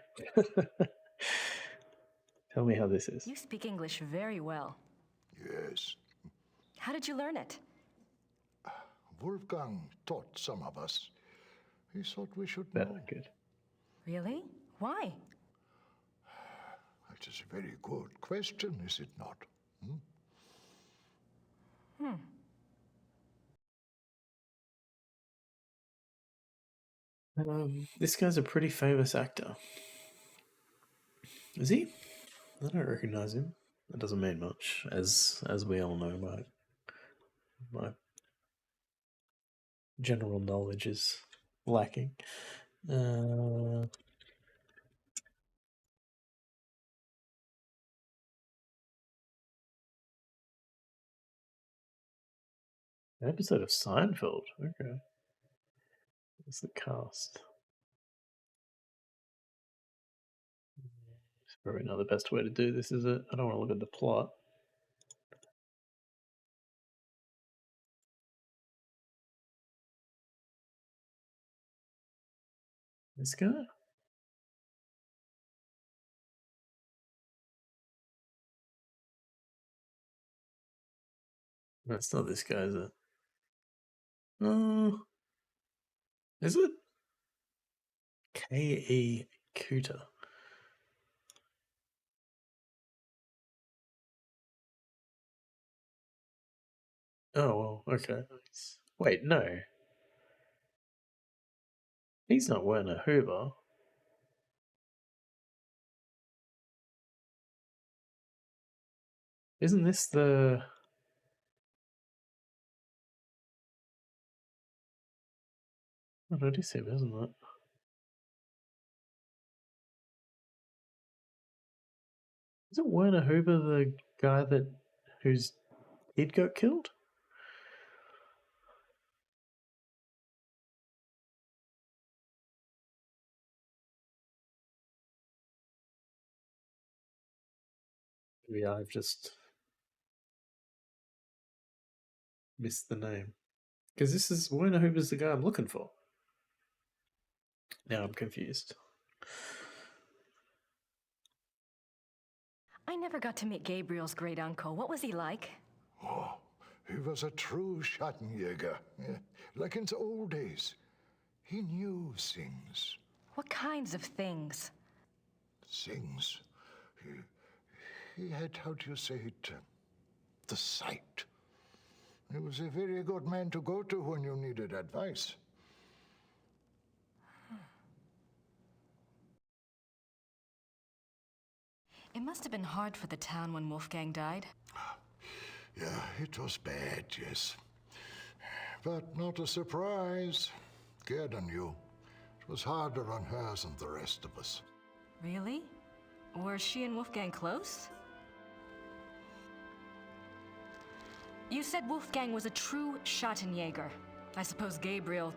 Tell me how this is. You speak English very well. Yes. How did you learn it? Wolfgang taught some of us. He thought we should Better, know. good. Really? Why? It is a very good question, is it not? This guy's a pretty famous actor. Is he? I don't recognize him. That doesn't mean much, as we all know. My general knowledge is lacking. An episode of Seinfeld. Okay. It's the cast. It's probably not the best way to do this, is it? I don't want to look at the plot. This guy? That's not this guy, is it? Is it? K.E. Cooter. Oh, well, okay. Wait, no. He's not Werner Hoover. Isn't this the... Oh, it is him, isn't it? Is it Werner Hoover, the guy whose kid got killed? Maybe I've just missed the name. Because this is Werner Hoover's the guy I'm looking for. Now I'm confused. I never got to meet Gabriel's great uncle. What was he like? Oh, he was a true Schattenjäger. Yeah, like in the old days. He knew things. What kinds of things? Things. He had, how do you say it, the sight. He was a very good man to go to when you needed advice. It must have been hard for the town when Wolfgang died. Yeah, it was bad, yes. But not a surprise. Gerda knew. It was harder on her than the rest of us. Really? Were she and Wolfgang close? You said Wolfgang was a true Schattenjäger. I suppose Gabriel...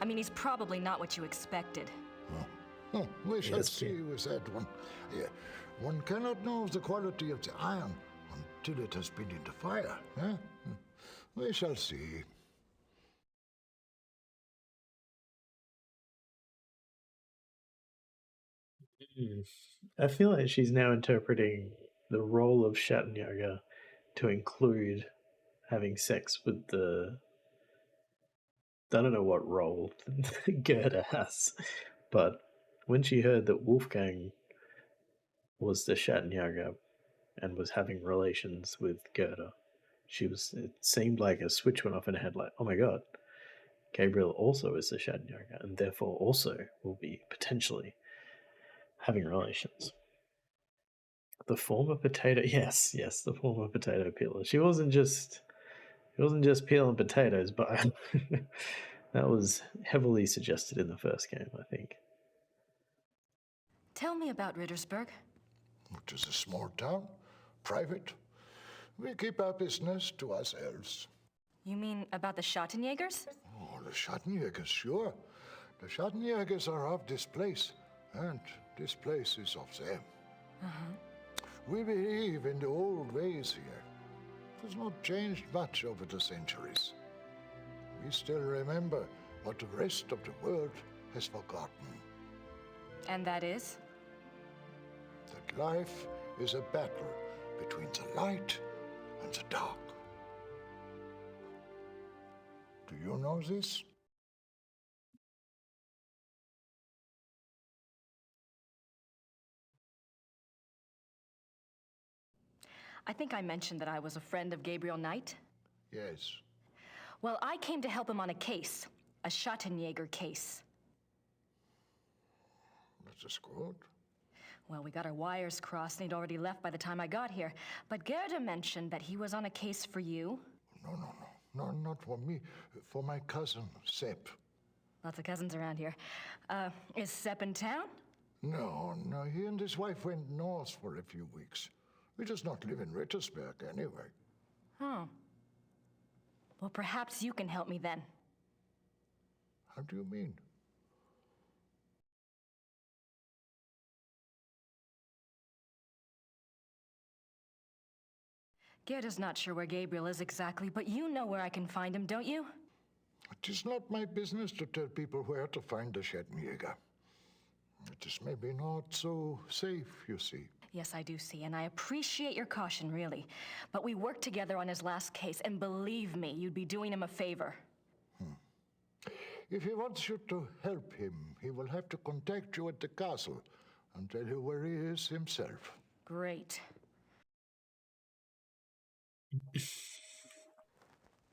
I mean, he's probably not what you expected. We shall see with that one. Yeah. One cannot know the quality of the iron until it has been in the fire. Eh? We shall see. I feel like she's now interpreting the role of Schattenjäger to include having sex with the. I don't know what role Gerda has, but when she heard that Wolfgang was the Schattenjäger and was having relations with Gerda, it seemed like a switch went off in her head, like, oh my god, Gabriel also is the Schattenjäger and therefore also will be potentially having relations. The former potato, yes, the former potato peeler. She wasn't just peeling potatoes, but that was heavily suggested in the first game, I think. Tell me about Rittersburg. It is a small town, private. We keep our business to ourselves. You mean about the Schattenjägers? Oh, the Schattenjägers, sure. The Schattenjägers are of this place, and this place is of them. We believe in the old ways here. It has not changed much over the centuries. We still remember what the rest of the world has forgotten. And that is? That life is a battle between the light and the dark. Do you know this? I think I mentioned that I was a friend of Gabriel Knight. Yes. Well, I came to help him on a case, a Schattenjäger case. That is good. Well, we got our wires crossed and he'd already left by the time I got here. But Gerda mentioned that he was on a case for you. No, not for me. For my cousin, Sepp. Lots of cousins around here. Is Sepp in town? No, he and his wife went north for a few weeks. He does not live in Rittersberg anyway. Oh. Well, perhaps you can help me then. How do you mean? Gerda's not sure where Gabriel is exactly, but you know where I can find him, don't you? It is not my business to tell people where to find the Schattenjäger. It is maybe not so safe, you see. Yes, I do see, and I appreciate your caution, really. But we worked together on his last case, and believe me, you'd be doing him a favor. If he wants you to help him, he will have to contact you at the castle and tell you where he is himself. Great.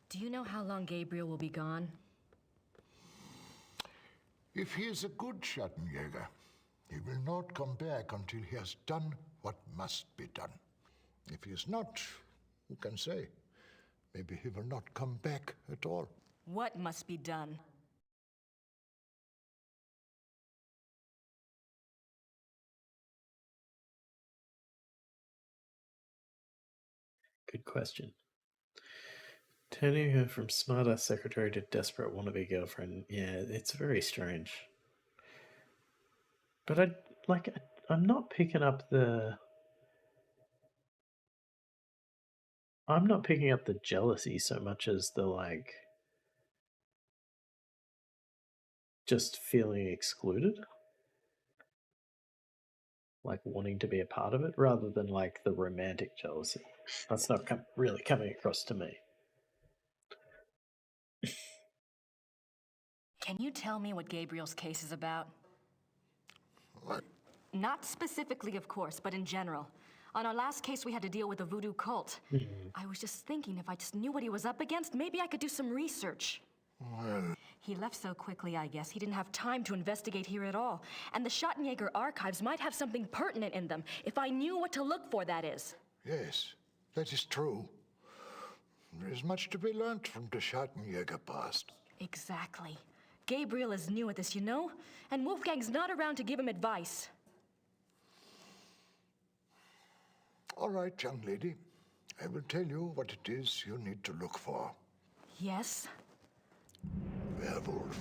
Do you know how long Gabriel will be gone? If he is a good Schattenjäger, he will not come back until he has done what must be done. If he is not, who can say? Maybe he will not come back at all. What must be done? Good question. Turning her from smart-ass secretary to desperate wannabe girlfriend, yeah, it's very strange. But I'm not picking up the jealousy so much as the just feeling excluded. Like wanting to be a part of it rather than the romantic jealousy. That's not really coming across to me. Can you tell me what Gabriel's case is about? What? Not specifically, of course, but in general. On our last case, we had to deal with a voodoo cult. I was just thinking if I just knew what he was up against, maybe I could do some research. Well, he left so quickly, I guess. He didn't have time to investigate here at all. And the Schattenjäger archives might have something pertinent in them, if I knew what to look for, that is. Yes, that is true. There is much to be learned from the Schattenjäger past. Exactly. Gabriel is new at this, you know? And Wolfgang's not around to give him advice. All right, young lady. I will tell you what it is you need to look for. Yes? Werewolf.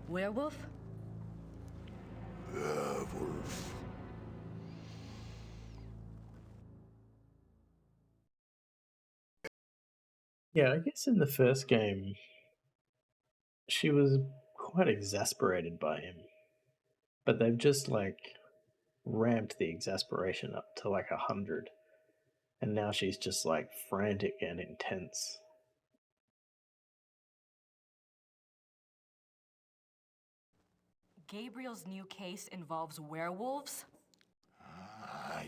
Werewolf? Werewolf. Yeah, I guess in the first game, she was quite exasperated by him, but they've just like ramped the exasperation up to like 100, and now she's just like frantic and intense. Gabriel's new case involves werewolves?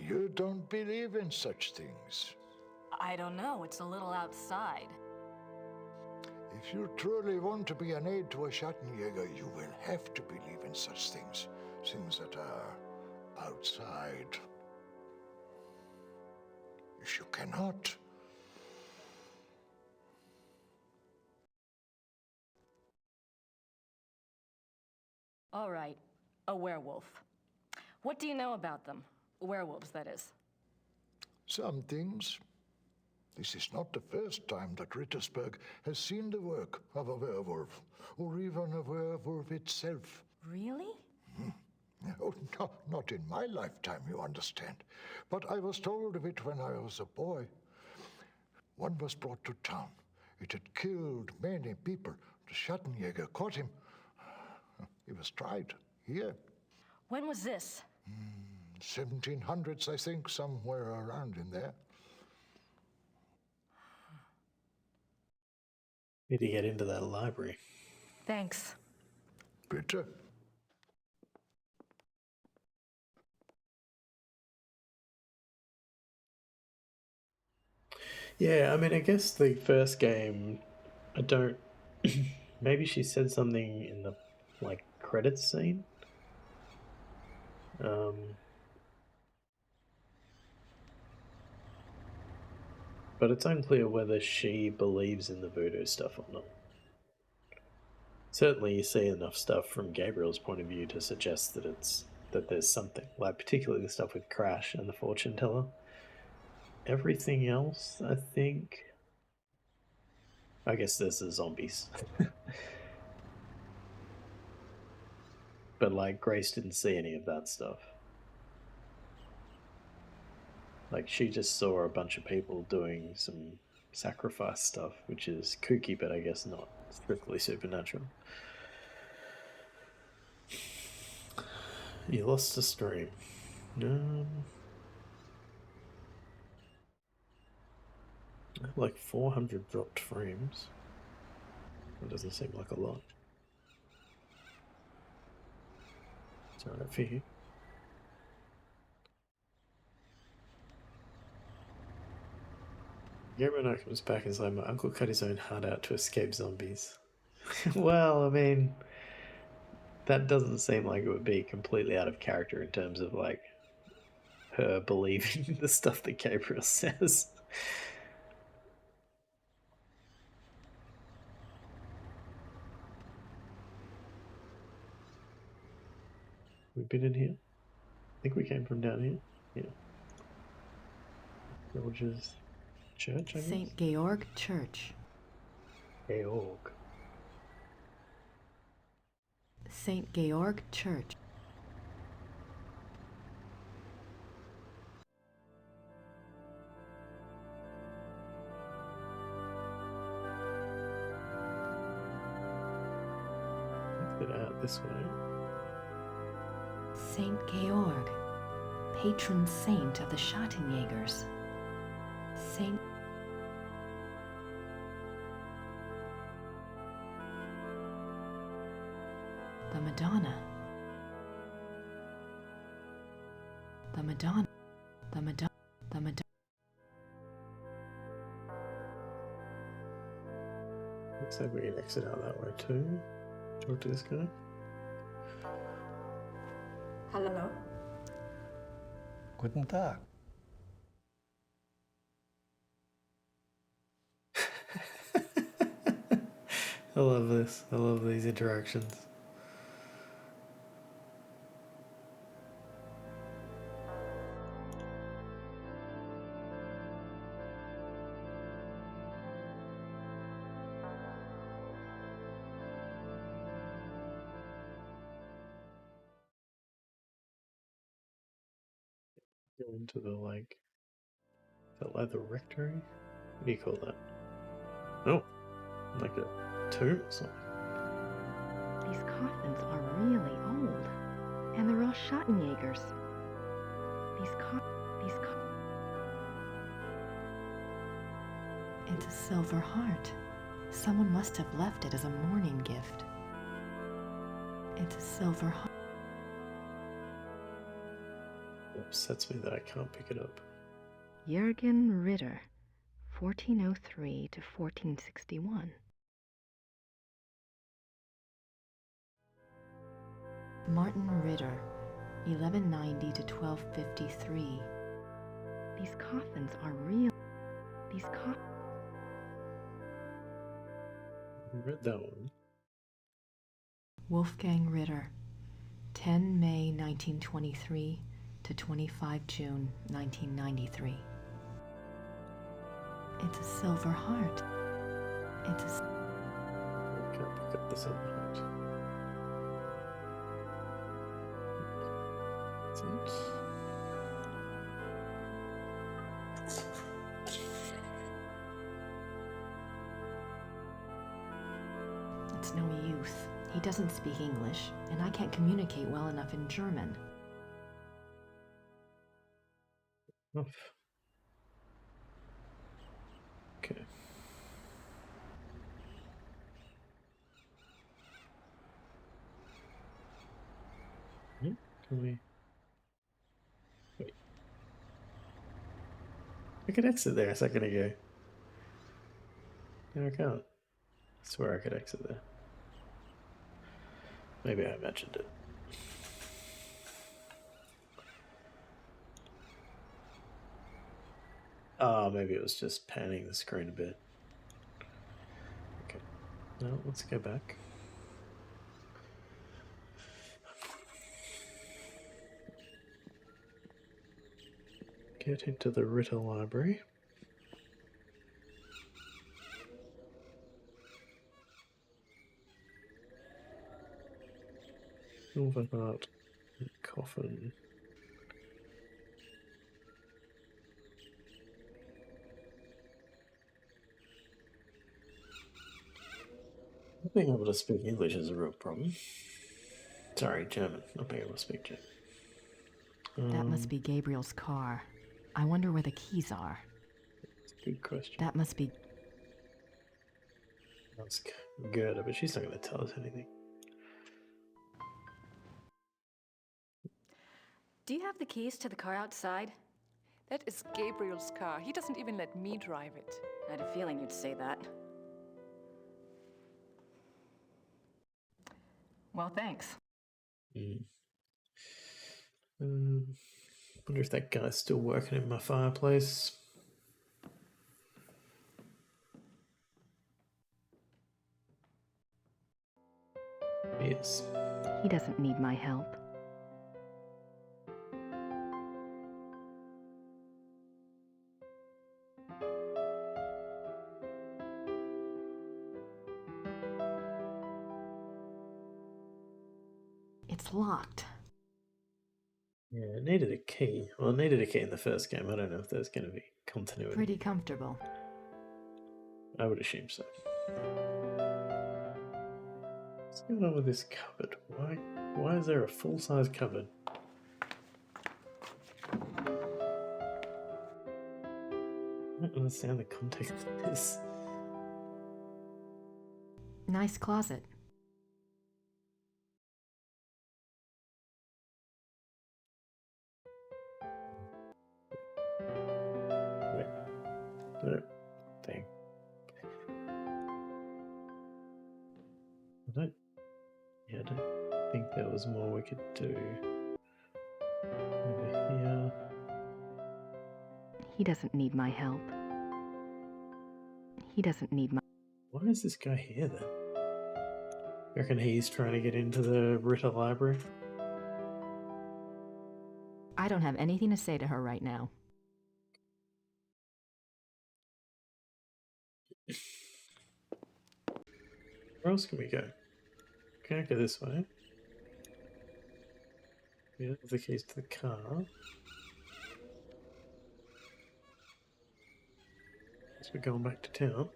You don't believe in such things. I don't know, it's a little outside. If you truly want to be an aid to a Schattenjäger, you will have to believe in such things. Things that are outside. If you cannot, All right, a werewolf. What do you know about them? Werewolves, that is. some things. This is not the first time that Rittersberg has seen the work of a werewolf, or even a werewolf itself. Really? Oh, no, not in my lifetime, you understand. But I was told of it when I was a boy. One was brought to town. It had killed many people. The Schattenjäger caught him. He was tried here. When was this? 1700s, I think, somewhere around in there. Need to get into that library. Thanks. Bitte. Yeah, I mean, I guess the first game, I don't. Maybe she said something in the like credits scene. But it's unclear whether she believes in the voodoo stuff or not. Certainly, you see enough stuff from Gabriel's point of view to suggest that there's something, like particularly the stuff with Crash and the fortune teller. Everything else, I think. I guess there's the zombies. But like Grace didn't see any of that stuff. Like she just saw a bunch of people doing some sacrifice stuff, which is kooky, but I guess not strictly supernatural. You lost the stream. Like 400 dropped frames. That doesn't seem like a lot. It's alright for you. Gabriel Knight comes back and is like, my uncle cut his own heart out to escape zombies. Well, I mean, that doesn't seem like it would be completely out of character in terms of like her believing the stuff that Gabriel says. We've been in here? I think we came from down here. Yeah. George's Church, I guess? St. Georg Church. Georg. St. Georg Church. Exit out this way. St. Georg, patron saint of the Schattenjägers. Saint the Madonna. The Madonna. The Madonna. The Madonna. Looks like we can exit out that way too. Talk to this guy. Hello? Guten Tag. I love this. I love these interactions. Go into the like the rectory? What do you call that? Oh, like a tomb or something. These coffins are really old. And they're all Schottenjägers. It's a silver heart. Someone must have left it as a mourning gift. It's a silver heart. It upsets me that I can't pick it up. Jürgen Ritter, 1403 to 1461. Martin Ritter, 1190 to 1253. These coffins are real. I read that one. Wolfgang Ritter, 10 May 1923 to 25 June 1993. It's a silver heart. I can't pick up the silver heart. That's it. It's no use. He doesn't speak English, and I can't communicate well enough in German. Oof. Okay. Can we... Wait. I could exit there a second ago. No, I can't. I swear I could exit there. Maybe I imagined it. Oh, maybe it was just panning the screen a bit. Okay. Now let's go back. Get into the Ritter library. Silver heart, coffin. Not being able to speak English is a real problem. Sorry, German. Not being able to speak German. That must be Gabriel's car. I wonder where the keys are. That's a good question. That must be... That's Gerda, but she's not going to tell us anything. Do you have the keys to the car outside? That is Gabriel's car. He doesn't even let me drive it. I had a feeling you'd say that. Well, thanks. Wonder if that guy's still working in my fireplace. He is. He doesn't need my help. It's locked. Yeah, it needed a key. Well, it needed a key in the first game. I don't know if there's going to be continuity. Pretty comfortable. I would assume so. What's going on with this cupboard? Why is there a full-size cupboard? I don't understand the context of this. Nice closet. Wait. No. Dang. I don't think there was more we could do. Over here. He doesn't need my help. He doesn't need my... Why is this guy here then? You reckon he's trying to get into the Ritter library? I don't have anything to say to her right now. Where else can we go? Can't go this way. We have the keys to the car. Guess we're going back to town.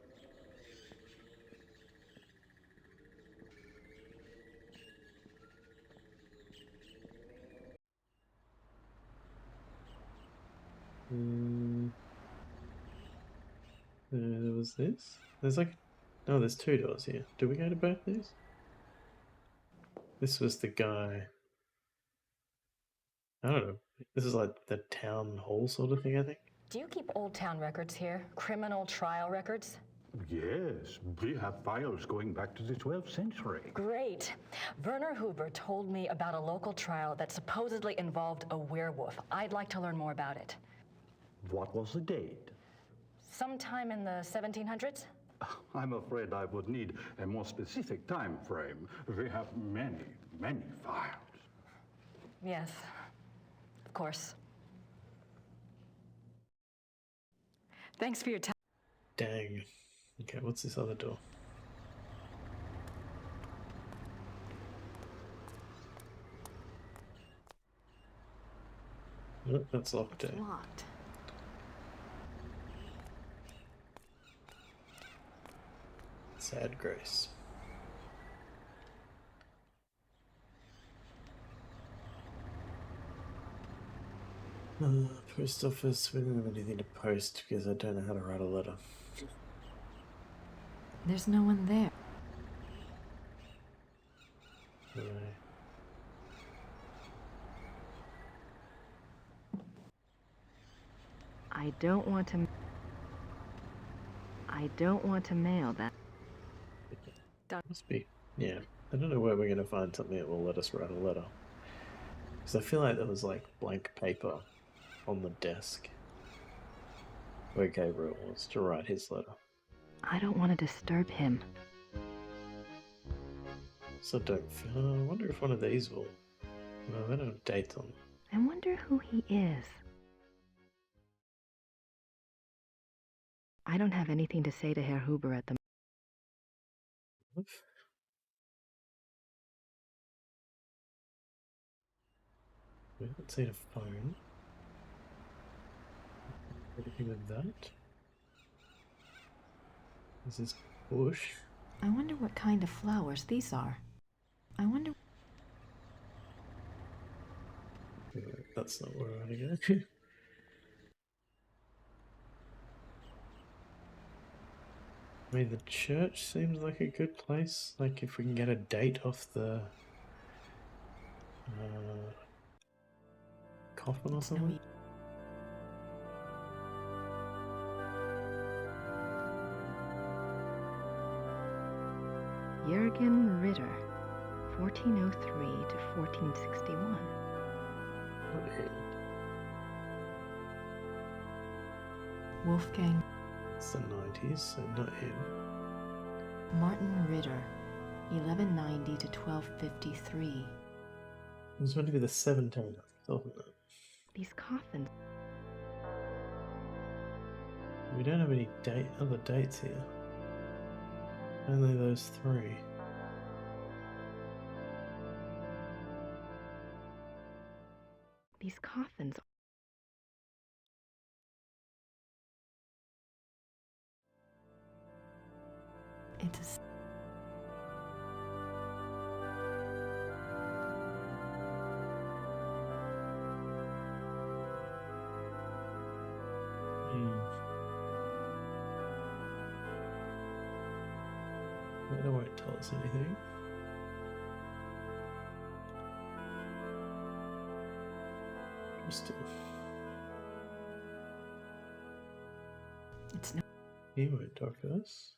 was this? There's like... No, there's 2 doors here. Do we go to both these? This was the guy... I don't know. This is like the town hall sort of thing, I think. Do you keep Old Town records here? Criminal trial records? Yes, we have files going back to the 12th century. Great. Werner Huber told me about a local trial that supposedly involved a werewolf. I'd like to learn more about it. What was the date? Sometime in the 1700s? I'm afraid I would need a more specific time frame. We have many, many files. Yes, of course. Thanks for your time. Dang. Okay, what's this other door? Nope, that's locked in. Locked. Sad Grace. Post office, we don't have anything to post because I don't know how to write a letter. There's no one there. Right. I don't want to mail that. Must be. Yeah. I don't know where we're going to find something that will let us write a letter. Because I feel like there was like blank paper on the desk where Gabriel was to write his letter. I don't want to disturb him. So don't feel. I wonder if one of these will. No, they don't have dates on them. I wonder who he is. I don't have anything to say to Herr Huber at the What? We haven't seen a phone. Anything with that? Is this bush? I wonder what kind of flowers these are. I wonder... That's not where I want to go. I mean, the church seems like a good place. Like, if we can get a date off the coffin or something. Jürgen Ritter, 1403 to 1461. Not him. Wolfgang It's the 90s, so not him. Martin Ritter, 1190 to 1253. It was meant to be the 17th, wasn't it? These coffins. We don't have any other dates here. Only those 3. These coffins. It's a... That won't tell us anything. Interesting. It's no... He won't talk to us.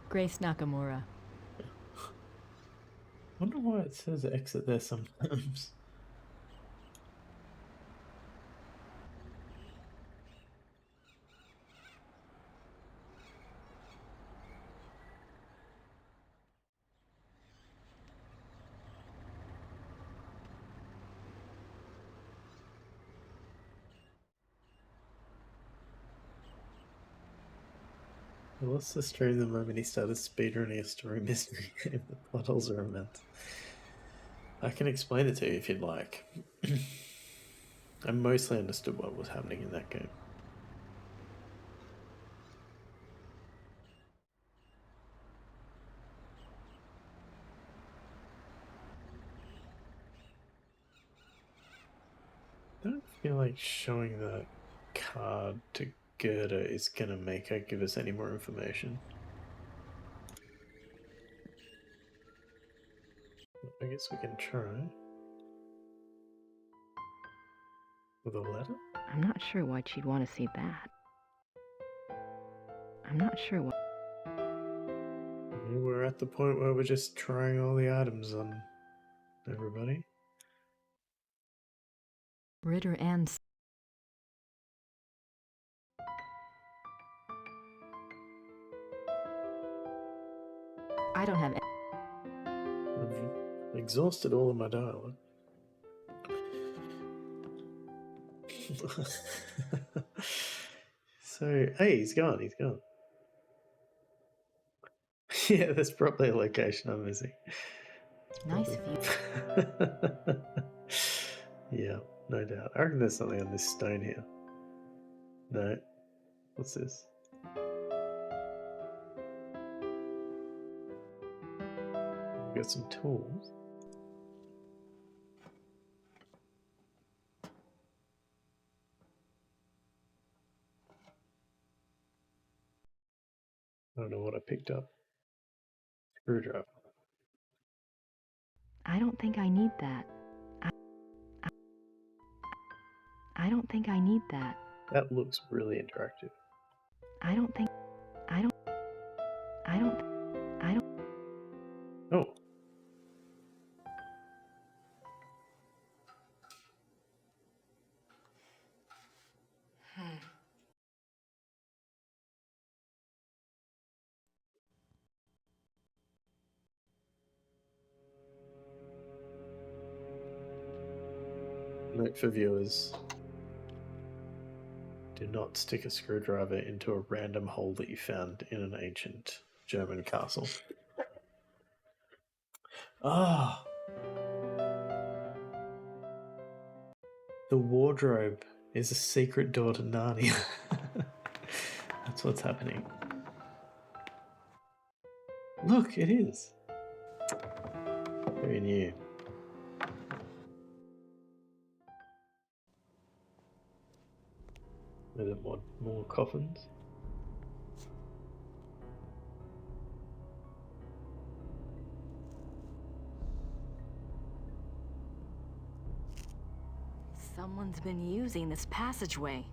Grace Nakamura. Wonder why it says exit there sometimes. I lost the stream the moment he started speedrunning a story mystery game. The plot holes are immense. I can explain it to you if you'd like. I mostly understood what was happening in that game. feel like showing that card to Gerda is gonna make her give us any more information. I guess we can try. With a letter? I'm not sure why she'd want to see that. I'm not sure why. We're at the point where we're just trying all the items on everybody. Ritter and... I don't have... I've exhausted all of my dialogue. So, hey, he's gone. Yeah, there's probably a location I'm missing. Nice view. Yeah, no doubt. I reckon there's something on this stone here. No. What's this? We've got some tools. I don't know what I picked up. Screwdriver. I don't think I need that. I don't think I need that. That looks really interactive. I don't think... Oh. Note for viewers. Do not stick a screwdriver into a random hole that you found in an ancient German castle. Ah! The wardrobe is a secret door to Narnia. That's what's happening. Look, it is. Very new. Are there more coffins? Someone's been using this passageway.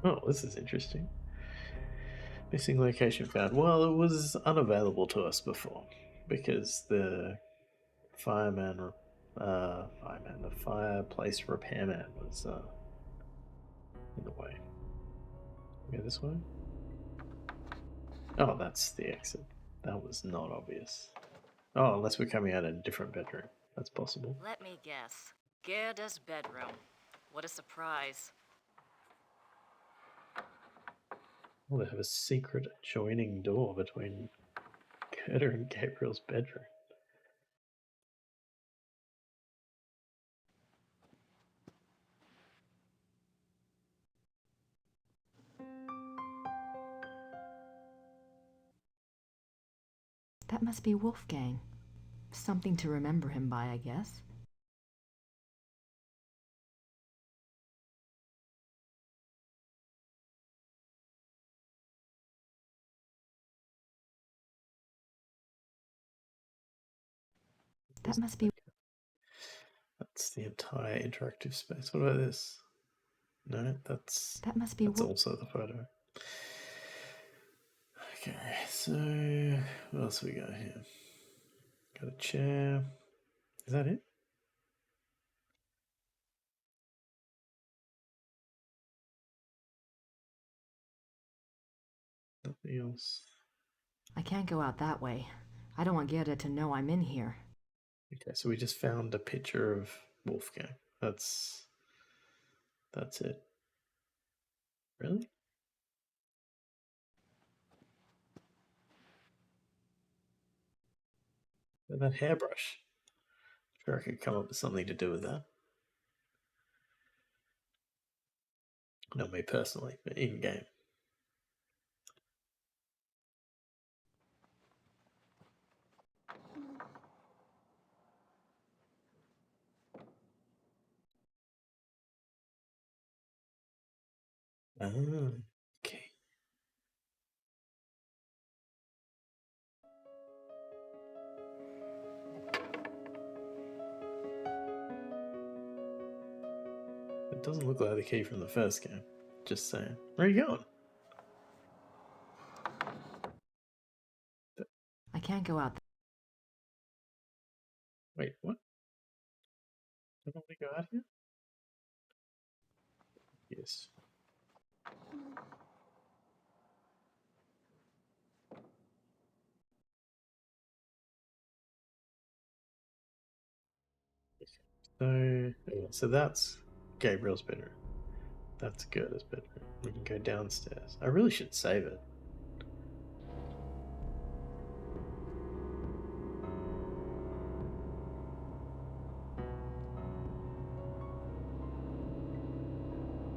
Oh, this is interesting. Missing location found. Well, it was unavailable to us before because the the fireplace repairman was in the way. Go this way? Oh, that's the exit. That was not obvious. Oh, unless we're coming out in a different bedroom. That's possible. Let me guess. Gerda's bedroom. What a surprise. Well, they have a secret adjoining door between Gerda and Gabriel's bedroom. That must be Wolfgang. Something to remember him by, I guess. That must be... That's the entire interactive space. What about this? No, that's That also the photo. Okay, so what else we got here? Got a chair. Is that it? Nothing else. I can't go out that way. I don't want Gerda to know I'm in here. Okay, so we just found a picture of Wolfgang. That's it. Really? And that hairbrush. Sure, I could come up with something to do with that. Not me personally, but in game. Okay. It doesn't look like the key from the first game. Just saying. Where are you going? I can't go out. Wait, what? Don't want to go out here? Yes. So that's Gabriel's bedroom. That's Gerda's bedroom. We can go downstairs. I really should save it.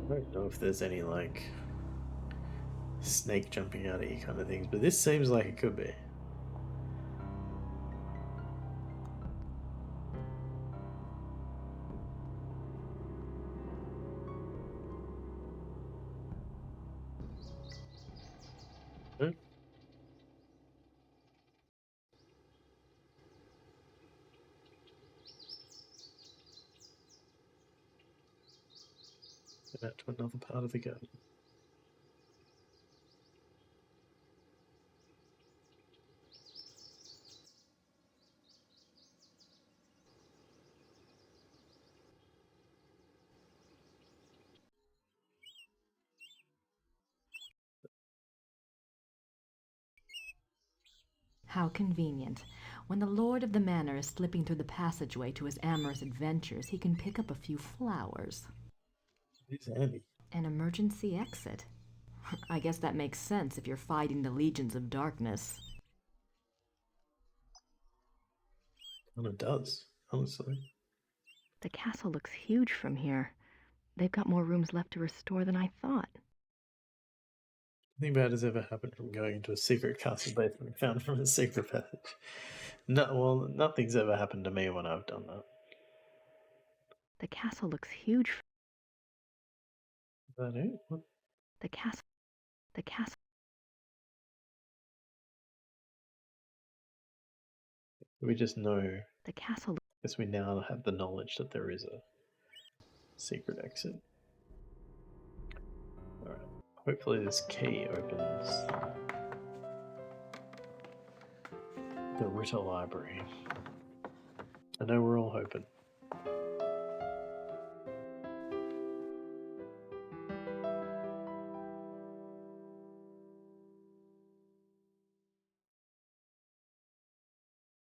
I don't know if there's any like snake jumping out at you kind of things, but this seems like it could be. Out to another part of the garden. How convenient. When the lord of the manor is slipping through the passageway to his amorous adventures, he can pick up a few flowers. It's handy. An emergency exit. I guess that makes sense if you're fighting the legions of darkness. Well, it does, honestly. The castle looks huge from here. They've got more rooms left to restore than I thought. Nothing bad has ever happened from going into a secret castle basement found from a secret passage. No, well, nothing's ever happened to me when I've done that. The castle looks huge. Is that it? What? The castle. We just know. The castle. Guess we now have the knowledge that there is a secret exit. Alright. Hopefully this key opens the Ritter Library. I know we're all hoping.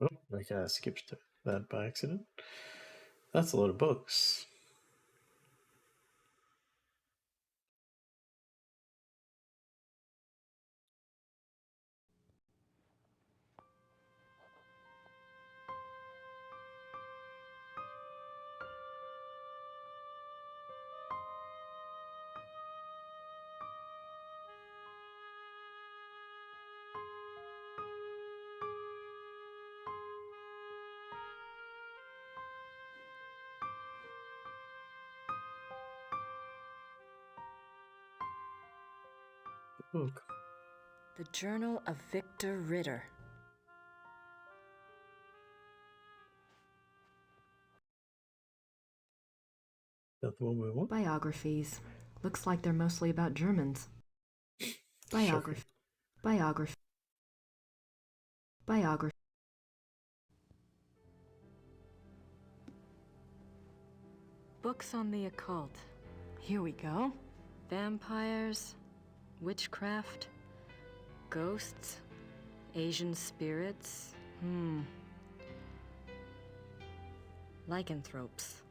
Oh, okay, I skipped that by accident. That's a lot of books. Book. The Journal of Victor Ritter. That's the one we want. Biographies. Looks like they're mostly about Germans. Biography. Biography. Biography. Books on the occult. Here we go. Vampires, witchcraft, ghosts, Asian spirits. Lycanthropes.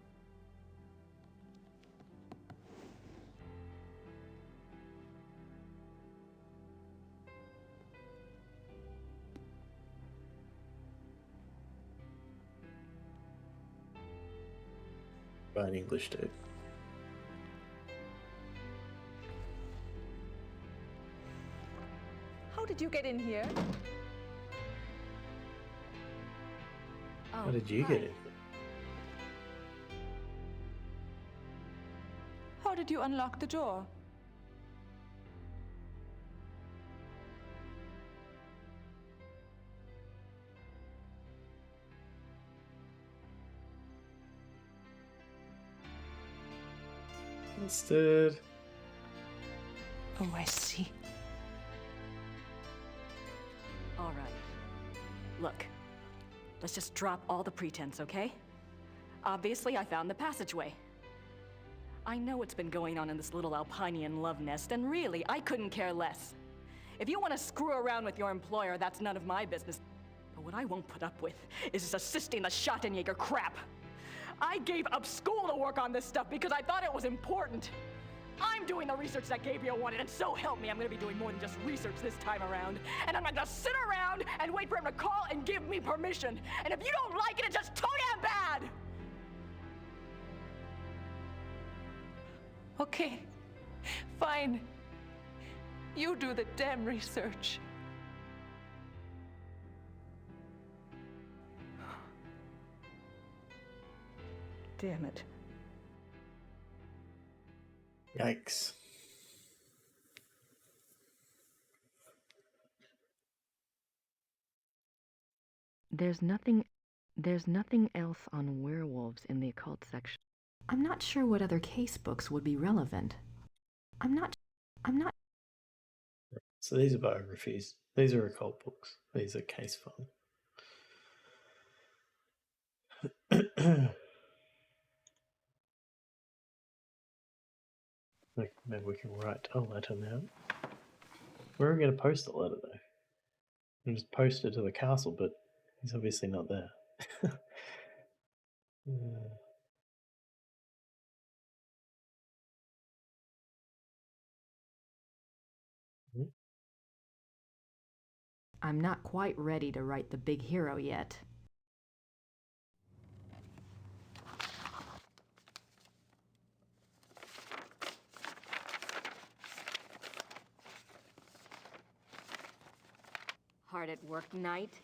Bad English, dude. How did you get in here? How did you get it? How did you unlock the door? Bastard. Oh, I see. All right. Look, let's just drop all the pretense, okay? Obviously, I found the passageway. I know what's been going on in this little Alpinian love nest, and really, I couldn't care less. If you want to screw around with your employer, that's none of my business. But what I won't put up with is assisting the Schottenjäger crap. I gave up school to work on this stuff because I thought it was important. I'm doing the research that Gabriel wanted, and so help me, I'm gonna be doing more than just research this time around. And I'm not gonna sit around and wait for him to call and give me permission. And if you don't like it, it's just too damn bad! Okay, fine. You do the damn research. Damn it. Yikes. There's nothing else on werewolves in the occult section. I'm not sure what other case books would be relevant. I'm not. So these are biographies. These are occult books. These are case files. Maybe we can write a letter now. Where are we going to post the letter, though? We just post it to the castle, but he's obviously not there. I'm not quite ready to write the big hero yet. Hard at work, Knight?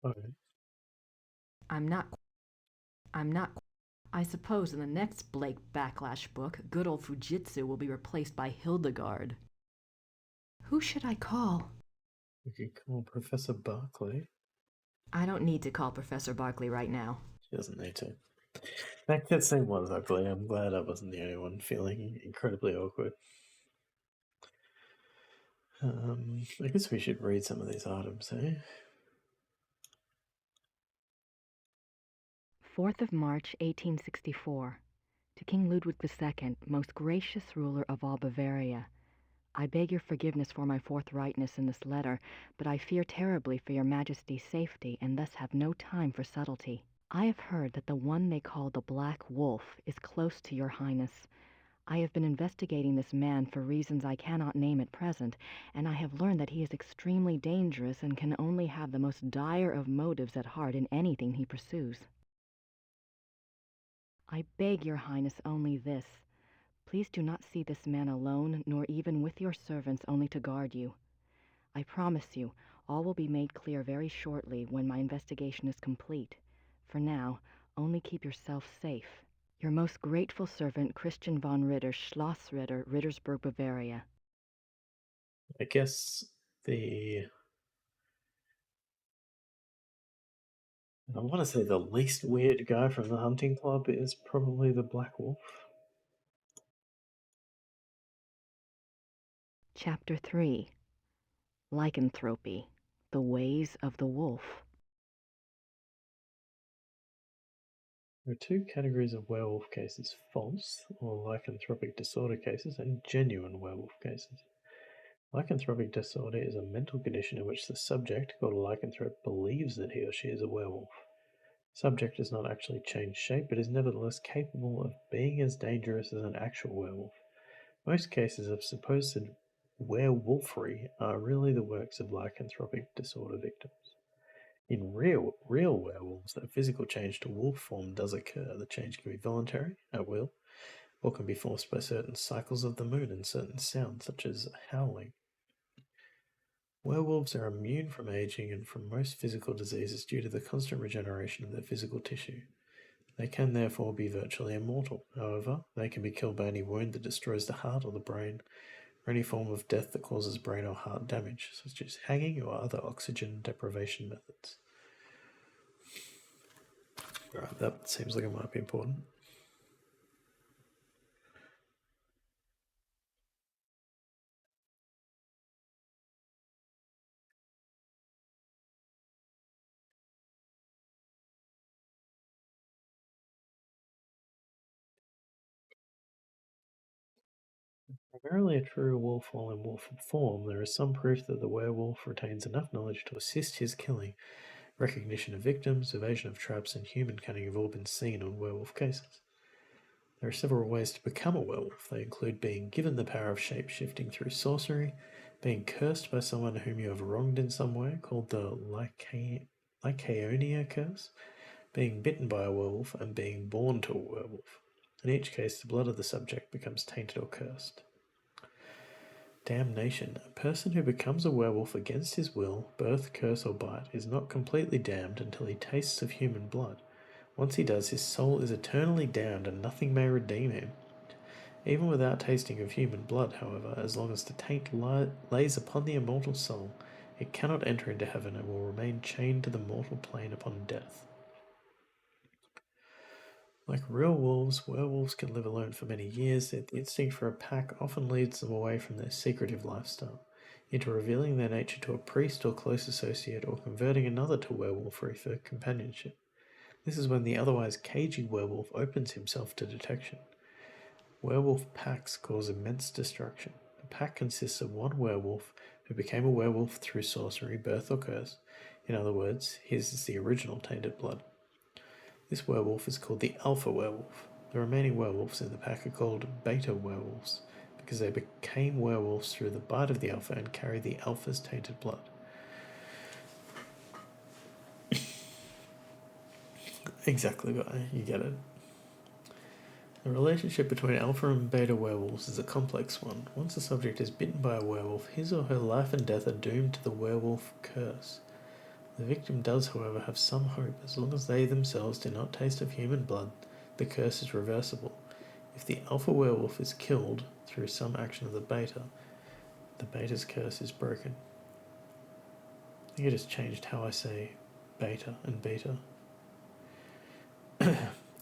Okay. I'm not. I suppose in the next Blake Backlash book, good old Fujitsu will be replaced by Hildegard. Who should I call? We could call Professor Barclay. I don't need to call Professor Barclay right now. She doesn't need to. That scene was ugly. I'm glad I wasn't the only one feeling incredibly awkward. I guess we should read some of these items, eh? 4th of March, 1864. To King Ludwig II, most gracious ruler of all Bavaria. I beg your forgiveness for my forthrightness in this letter, but I fear terribly for your Majesty's safety, and thus have no time for subtlety. I have heard that the one they call the Black Wolf is close to your Highness. I have been investigating this man for reasons I cannot name at present, and I have learned that he is extremely dangerous and can only have the most dire of motives at heart in anything he pursues. I beg your Highness only this. Please do not see this man alone, nor even with your servants only to guard you. I promise you, all will be made clear very shortly when my investigation is complete. For now, only keep yourself safe. Your most grateful servant, Christian von Ritter, Schloss Ritter, Rittersburg, Bavaria. I guess I want to say the least weird guy from the hunting club is probably the Black Wolf. Chapter 3. Lycanthropy, the Ways of the Wolf. There are two categories of werewolf cases: false, or lycanthropic disorder cases, and genuine werewolf cases. Lycanthropic disorder is a mental condition in which the subject, called a lycanthrope, believes that he or she is a werewolf. The subject does not actually change shape, but is nevertheless capable of being as dangerous as an actual werewolf. Most cases of supposed werewolfery are really the works of lycanthropic disorder victims. In real werewolves, a physical change to wolf form does occur. The change can be voluntary, at will, or can be forced by certain cycles of the moon and certain sounds, such as howling. Werewolves are immune from aging and from most physical diseases due to the constant regeneration of their physical tissue. They can therefore be virtually immortal. However, they can be killed by any wound that destroys the heart or the brain. or any form of death that causes brain or heart damage, such as hanging or other oxygen deprivation methods. Right, that seems like it might be important. Primarily a true wolf while in wolf form, there is some proof that the werewolf retains enough knowledge to assist his killing. Recognition of victims, evasion of traps, and human cunning have all been seen on werewolf cases. There are several ways to become a werewolf. They include being given the power of shape-shifting through sorcery, being cursed by someone whom you have wronged in some way, called the Lycaonia curse, being bitten by a werewolf, and being born to a werewolf. In each case, the blood of the subject becomes tainted or cursed. Damnation. A person who becomes a werewolf against his will, birth, curse, or bite, is not completely damned until he tastes of human blood. Once he does, his soul is eternally damned and nothing may redeem him. Even without tasting of human blood, however, as long as the taint lays upon the immortal soul, it cannot enter into heaven and will remain chained to the mortal plane upon death. Like real wolves, werewolves can live alone for many years, yet the instinct for a pack often leads them away from their secretive lifestyle, into revealing their nature to a priest or close associate, or converting another to werewolfery for companionship. This is when the otherwise cagey werewolf opens himself to detection. Werewolf packs cause immense destruction. A pack consists of one werewolf who became a werewolf through sorcery, birth, or curse. In other words, his is the original tainted blood. This werewolf is called the alpha werewolf. The remaining werewolves in the pack are called beta werewolves because they became werewolves through the bite of the alpha and carry the alpha's tainted blood. Exactly, guy. You get it. The relationship between alpha and beta werewolves is a complex one. Once a subject is bitten by a werewolf, his or her life and death are doomed to the werewolf curse. The victim does, however, have some hope. As long as they themselves do not taste of human blood, the curse is reversible. If the alpha werewolf is killed through some action of the beta's curse is broken. I think I just changed how I say beta and beta.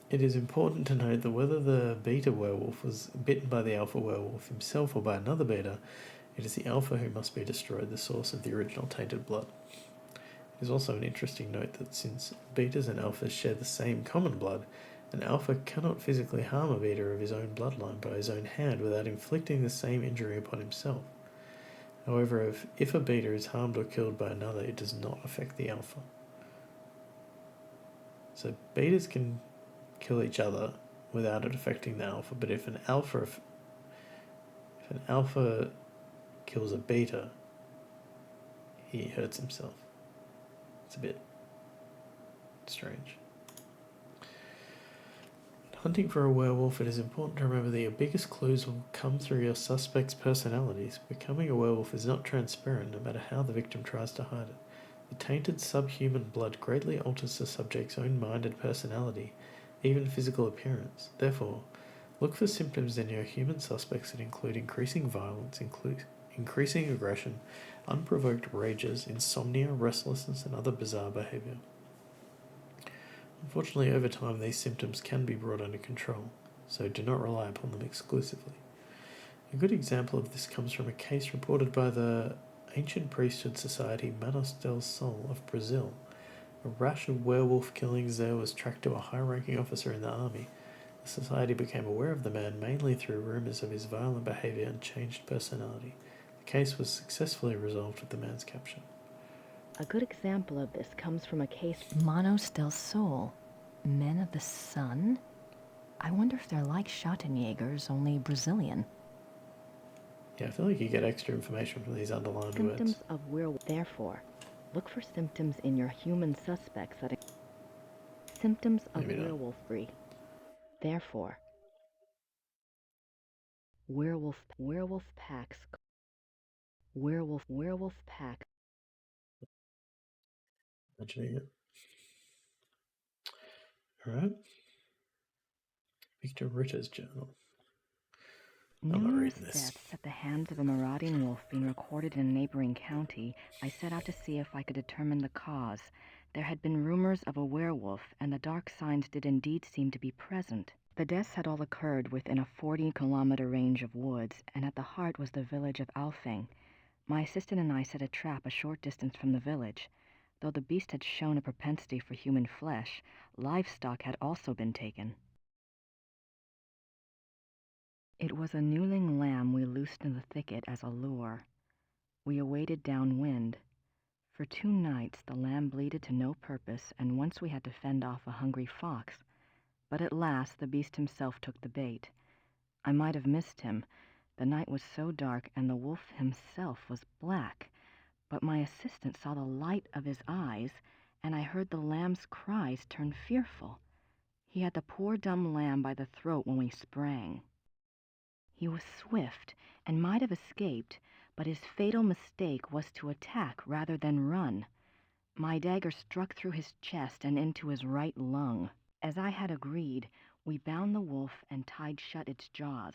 It is important to note that whether the beta werewolf was bitten by the alpha werewolf himself or by another beta, it is the alpha who must be destroyed, the source of the original tainted blood. It is also an interesting note that since betas and alphas share the same common blood, an alpha cannot physically harm a beta of his own bloodline by his own hand without inflicting the same injury upon himself. However, if a beta is harmed or killed by another, it does not affect the alpha. So betas can kill each other without it affecting the alpha, but if an alpha kills a beta, he hurts himself. It's a bit strange. Hunting for a werewolf, it is important to remember that your biggest clues will come through your suspect's personalities. Becoming a werewolf is not transparent, no matter how the victim tries to hide it. The tainted subhuman blood greatly alters the subject's own mind and personality, even physical appearance. Therefore, look for symptoms in your human suspects that include increasing violence, increasing aggression, unprovoked rages, insomnia, restlessness, and other bizarre behavior. Unfortunately, over time, these symptoms can be brought under control, so do not rely upon them exclusively. A good example of this comes from a case reported by the ancient priesthood society Manos del Sol of Brazil. A rash of werewolf killings there was tracked to a high-ranking officer in the army. The society became aware of the man mainly through rumours of his violent behaviour and changed personality. The case was successfully resolved with the man's capture. A good example of this comes from a case Manos del Sol, Men of the Sun? I wonder if they're like Schottenjägers, only Brazilian. Yeah, I feel like you get extra information from these underlined Symptoms words. of werewolf. Therefore, look for symptoms in your human suspects that symptoms of werewolfery. Therefore, werewolf packs. Werewolf pack. Imagining it. Alright. Victor Ritter's journal. not Numerous reading this. deaths at the hands of a marauding wolf being recorded in a neighboring county, I set out to see if I could determine the cause. There had been rumors of a werewolf, and the dark signs did indeed seem to be present. The deaths had all occurred within a 40-kilometer range of woods, and at the heart was the village of Alfing. My assistant and I set a trap a short distance from the village. Though the beast had shown a propensity for human flesh, livestock had also been taken. It was a newling lamb we loosed in the thicket as a lure. We awaited downwind. For 2 nights the lamb bleated to no purpose, and once we had to fend off a hungry fox. But at last the beast himself took the bait. I might have missed him. The night was so dark, and the wolf himself was black. But my assistant saw the light of his eyes, and I heard the lamb's cries turn fearful. He had the poor dumb lamb by the throat when we sprang. He was swift and might have escaped, but his fatal mistake was to attack rather than run. My dagger struck through his chest and into his right lung. As I had agreed, we bound the wolf and tied shut its jaws.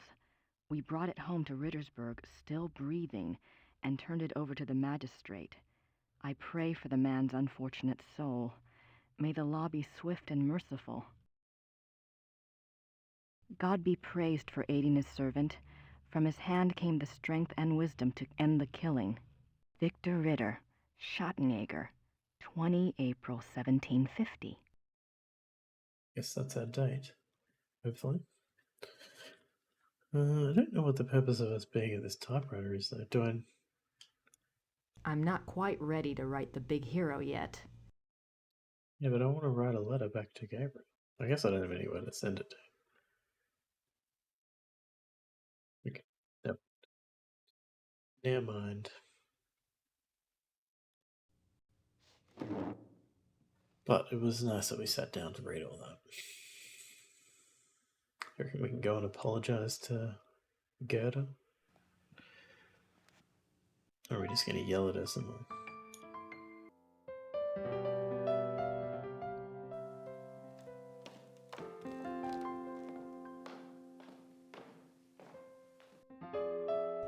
We brought it home to Rittersburg, still breathing, and turned it over to the magistrate. I pray for the man's unfortunate soul. May the law be swift and merciful. God be praised for aiding his servant. From his hand came the strength and wisdom to end the killing. Victor Ritter, Schottenjäger, 20 April 1750. Guess that's our date, hopefully. I don't know what the purpose of us being at this typewriter is, though. Do I... I'm not quite ready to write the big hero yet. Yeah, but I want to write a letter back to Gabriel. I guess I don't have anywhere to send it to. Okay. Yep. Never mind. But it was nice that we sat down to read all that. I reckon we can go and apologize to Gerda. Or are we just going to yell at her some more?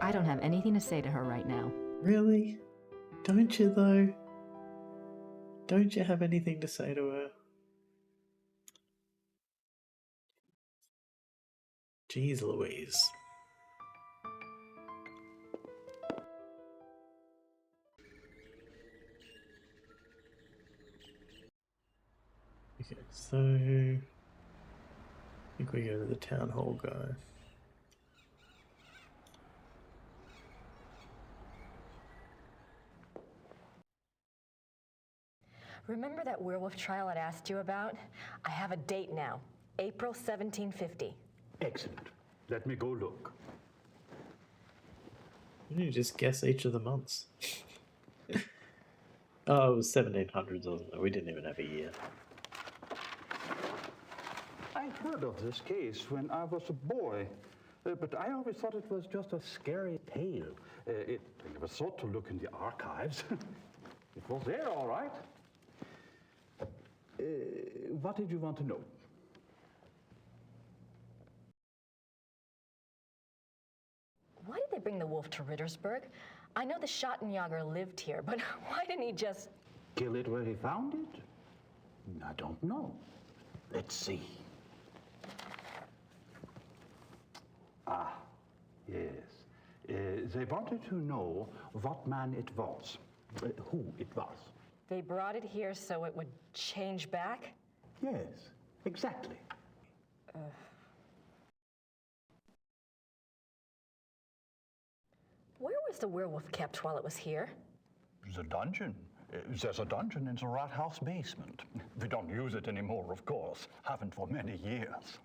I don't have anything to say to her right now. Really? Don't you, though? Don't you have anything to say to her? Jeez Louise. Okay, so I think we go to the town hall guy. Remember that werewolf trial I'd asked you about? I have a date now, April 1750. Excellent. Let me go look. Why don't you just guess each of the months? Oh, it was 1700s, wasn't it? We didn't even have a year. I heard of this case when I was a boy, but I always thought it was just a scary tale. I never thought to look in the archives. It was there, all right. What did you want to know? Why did they bring the wolf to Rittersburg? I know the Schottenjäger lived here, but why didn't he just... Kill it where he found it? I don't know. Let's see. Ah, yes. They wanted to know what man it was, who it was. They brought it here so it would change back? Yes, exactly. Where was the werewolf kept while it was here? The dungeon. There's a dungeon in the rat house basement. We don't use it anymore, of course. Haven't for many years.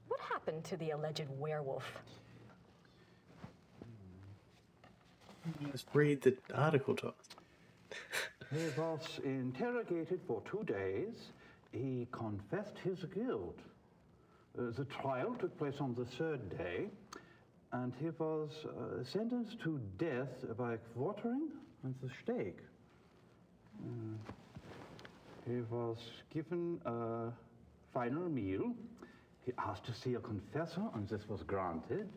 What happened to the alleged werewolf? Just read the article to us. He was interrogated for 2 days. He confessed his guilt. The trial took place on the 3rd day, and he was sentenced to death by quartering and the stake. He was given a final meal. He asked to see a confessor, and this was granted.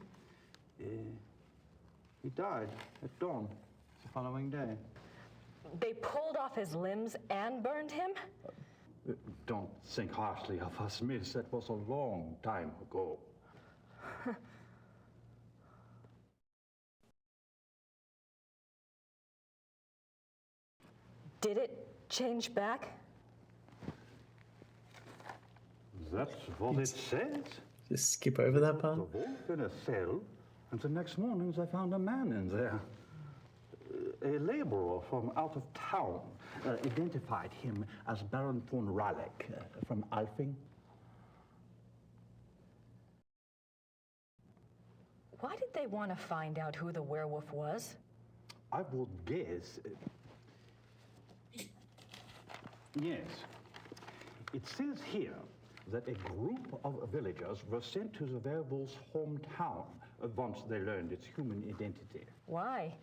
He died at dawn the following day. They pulled off his limbs and burned him? Don't think harshly of us, miss. That was a long time ago. Did it change back? That's what it says. Just skip over that part. The wolf in a cell, and the next morning they found a man in there. A laborer from out of town identified him as Baron von Raleigh from Alfing. Why did they want to find out who the werewolf was? I would guess. Yes. It says here that a group of villagers were sent to the werewolf's hometown once they learned its human identity. Why?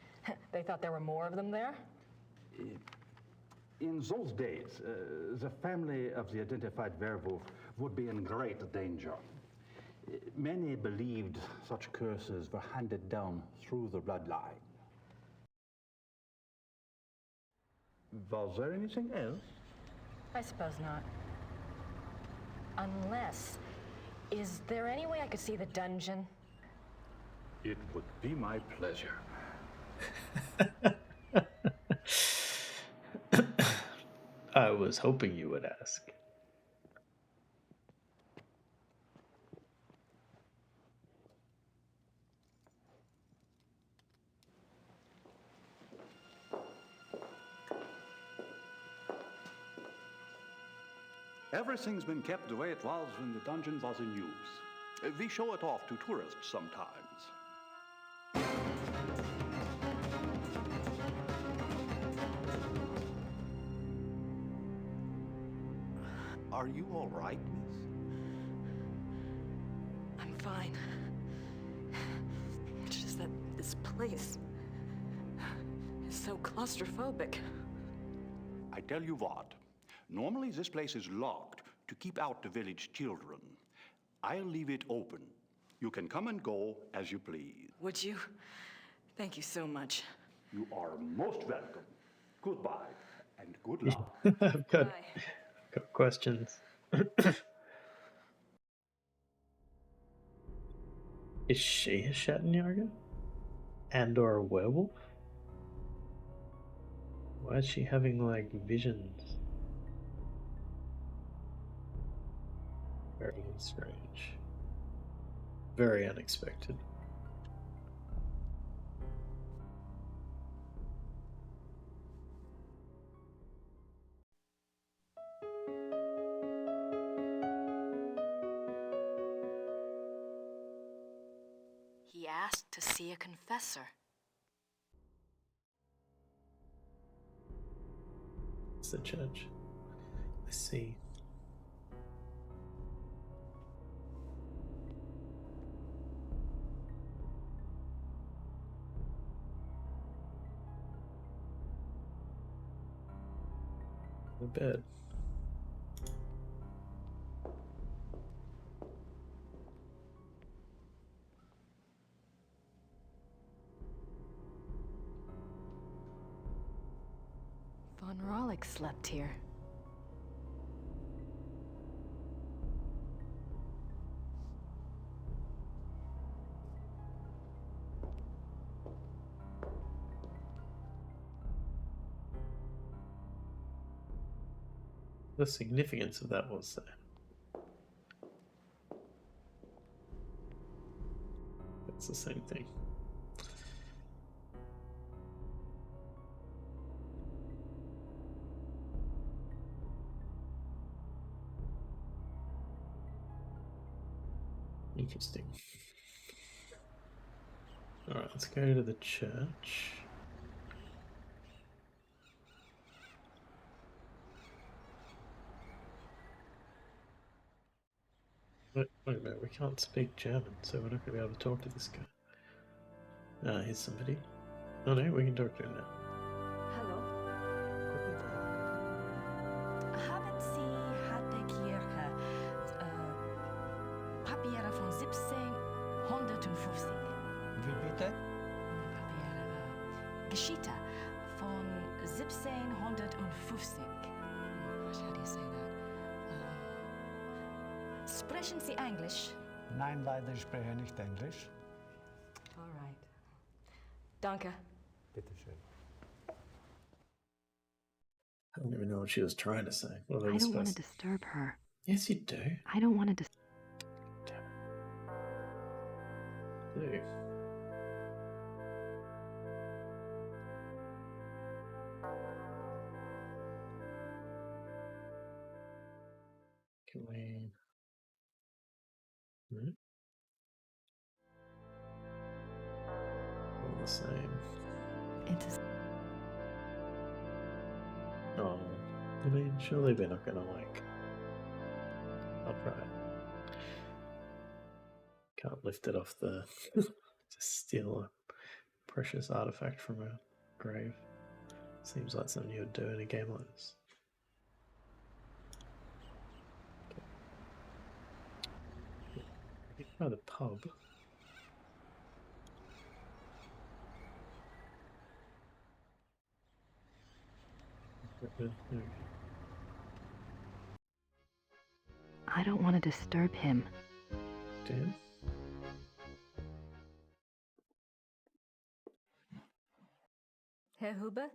They thought there were more of them there? In those days, the family of the identified werewolf would be in great danger. Many believed such curses were handed down through the bloodline. Was there anything else? I suppose not. Unless, is there any way I could see the dungeon? It would be my pleasure. I was hoping you would ask. Everything's been kept the way it was when the dungeon was in use. We show it off to tourists sometimes. Are you all right, miss? I'm fine. It's just that this place is so claustrophobic. I tell you what, normally this place is locked to keep out the village children. I'll leave it open. You can come and go as you please. Would you? Thank you so much. You are most welcome. Goodbye and good luck. I've got questions. Is she a Schattenjäger? And or a werewolf? Why is she having like visions? Very strange. Very unexpected. He asked to see a confessor. It's the church. I see. The bed. Von Raleigh slept here. The significance of that was there. It's the same thing. Interesting. Alright, let's go to the church. Wait a minute, we can't speak German, so we're not going to be able to talk to this guy. Here's somebody. Oh no, we can talk to him now. Hallo. Haben Sie hat der Kirche Papiere von 1750. Wie bitte? Papiere, Geschichte von 1750. How do you say that? Sprechen Sie Englisch? Nein, leider, ich spreche nicht Englisch. All right. Danke. Bitte schön. I don't even know what she was trying to say. What I was don't want to supposed disturb her. Yes, you do. I don't want to Do. Can we... Hmm? All the same. It's Oh, I mean, surely they're not gonna, like, upright. Can't lift it off the... Just steal a precious artifact from a grave. Seems like something you would do in a game like this. Okay. Try the pub. I don't want to disturb him. Dan? Herr Huber?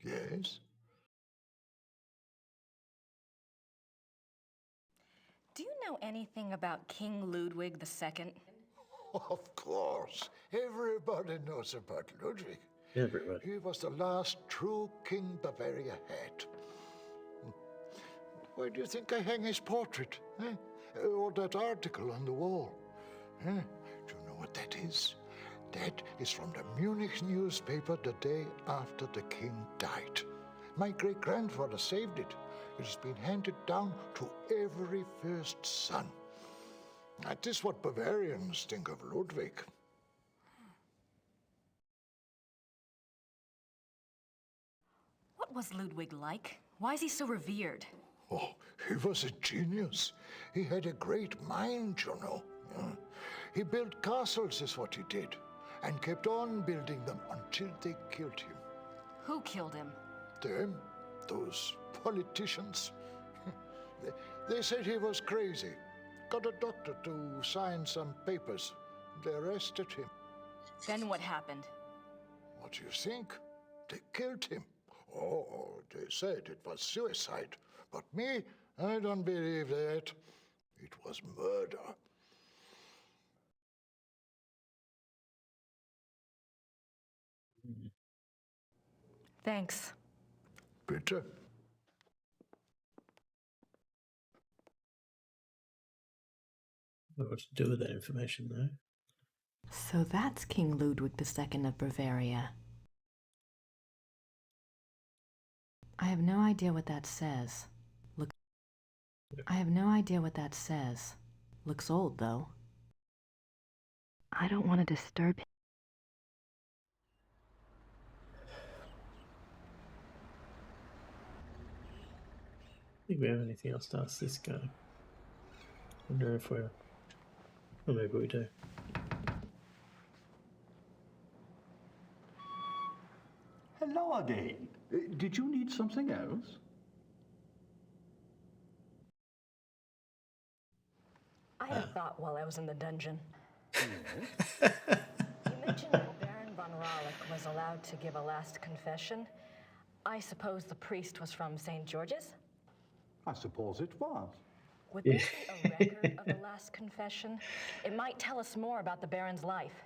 Yes? Do you know anything about King Ludwig II? Of course. Everybody knows about Ludwig. Everybody. He was the last true king Bavaria had. Why do you think I hang his portrait? Eh? Or that article on the wall? Eh? Do you know what that is? That is from the Munich newspaper the day after the king died. My great-grandfather saved it. It has been handed down to every first son. That is what Bavarians think of Ludwig. What was Ludwig like? Why is he so revered? Oh, he was a genius. He had a great mind, you know. He built castles, is what he did, and kept on building them until they killed him. Who killed him? Them, those politicians. They said he was crazy. Got a doctor to sign some papers. They arrested him. Then what happened? What do you think? They killed him. Oh, they said it was suicide. But me, I don't believe that. It was murder. Thanks. Bitte. I don't know what to do with that information, though. So that's King Ludwig II of Bavaria. I have no idea what that says. I have no idea what that says. Looks old, though. I don't want to disturb him. Think we have anything else to ask this guy? Wonder if we're... Or maybe we do. Hello again. Did you need something else? I had a thought while I was in the dungeon. You mentioned that Baron von Rawlik was allowed to give a last confession. I suppose the priest was from St. George's? I suppose it was. Would there be a record of the last confession? It might tell us more about the Baron's life.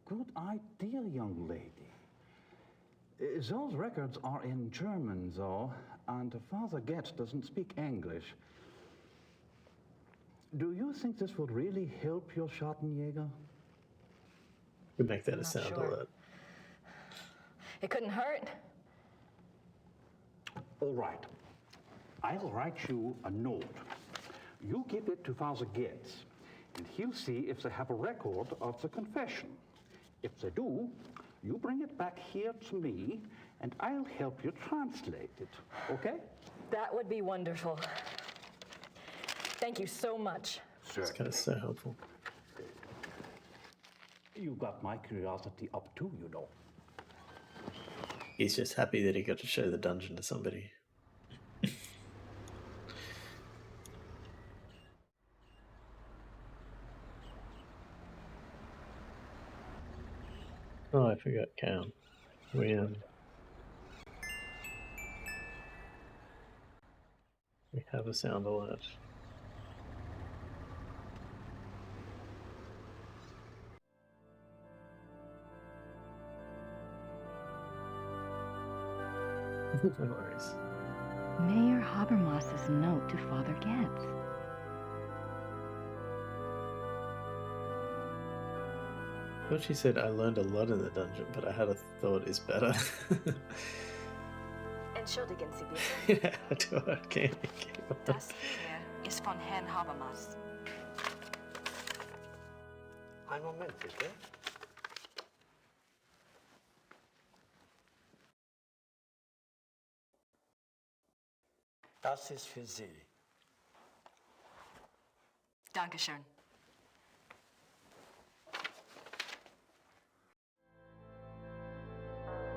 Good idea, young lady. Those records are in German, though, and Father Getz doesn't speak English. Do you think this would really help your Schattenjäger? We make that a Not sound sure. alert. It couldn't hurt. All right. I'll write you a note. You give it to Father Getz, and he'll see if they have a record of the confession. If they do, you bring it back here to me, and I'll help you translate it, okay? That would be wonderful. Thank Thank you so much. This guy's so helpful. You got my curiosity up too, you know. He's just happy that he got to show the dungeon to somebody. Oh, I forgot Cam. We have a sound alert. No worries. Mayor Habermas's note to Father Getz. I thought she said, I learned a lot in the dungeon, but I had a thought is better. Entschuldigen Sie bitte. Ja, du okay. Das hier ist von Herrn Habermas. Einen Moment, bitte. Das ist für Sie. Dankeschön.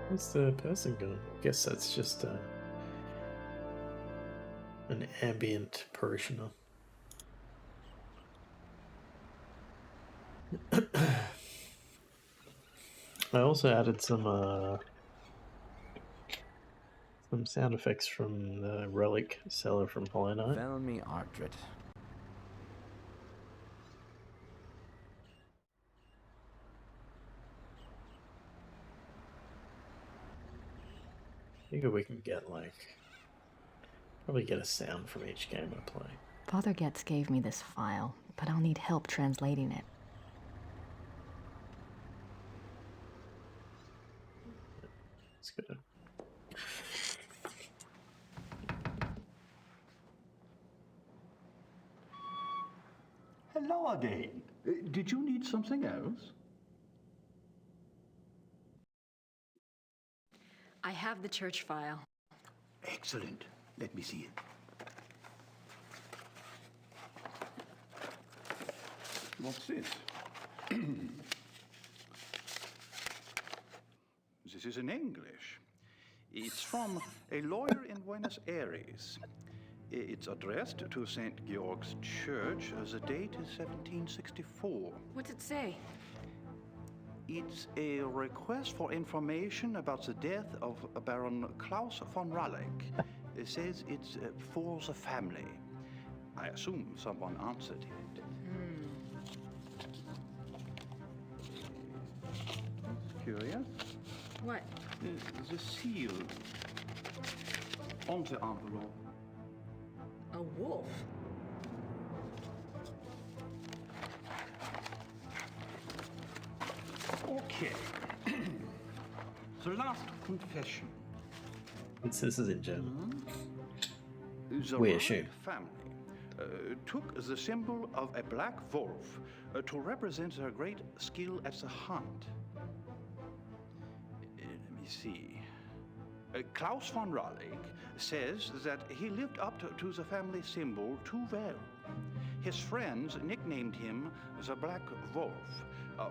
Where's the person going? I guess that's just an ambient parishioner. I also added some sound effects from the relic seller from Hollow Knight. Velmi Ardred. I think we can get probably get a sound from each game I play. Father Getz gave me this file, but I'll need help translating it. It's good. Hello again. Did you need something else? I have the church file. Excellent. Let me see it. What's this? This is in English. It's from a lawyer in Buenos Aires. It's addressed to St. Georg's Church. The date is 1764. What's it say? It's a request for information about the death of Baron Klaus von Ralleck. It says it's for the family. I assume someone answered it. Curious? What? The seal on the envelope. A wolf? Okay. The last confession. This is in German. The We Ralleck assume. family took the symbol of a black wolf to represent their great skill at the hunt. Let me see. Klaus von Ralleck says that he lived up to the family symbol too well. His friends nicknamed him the Black Wolf,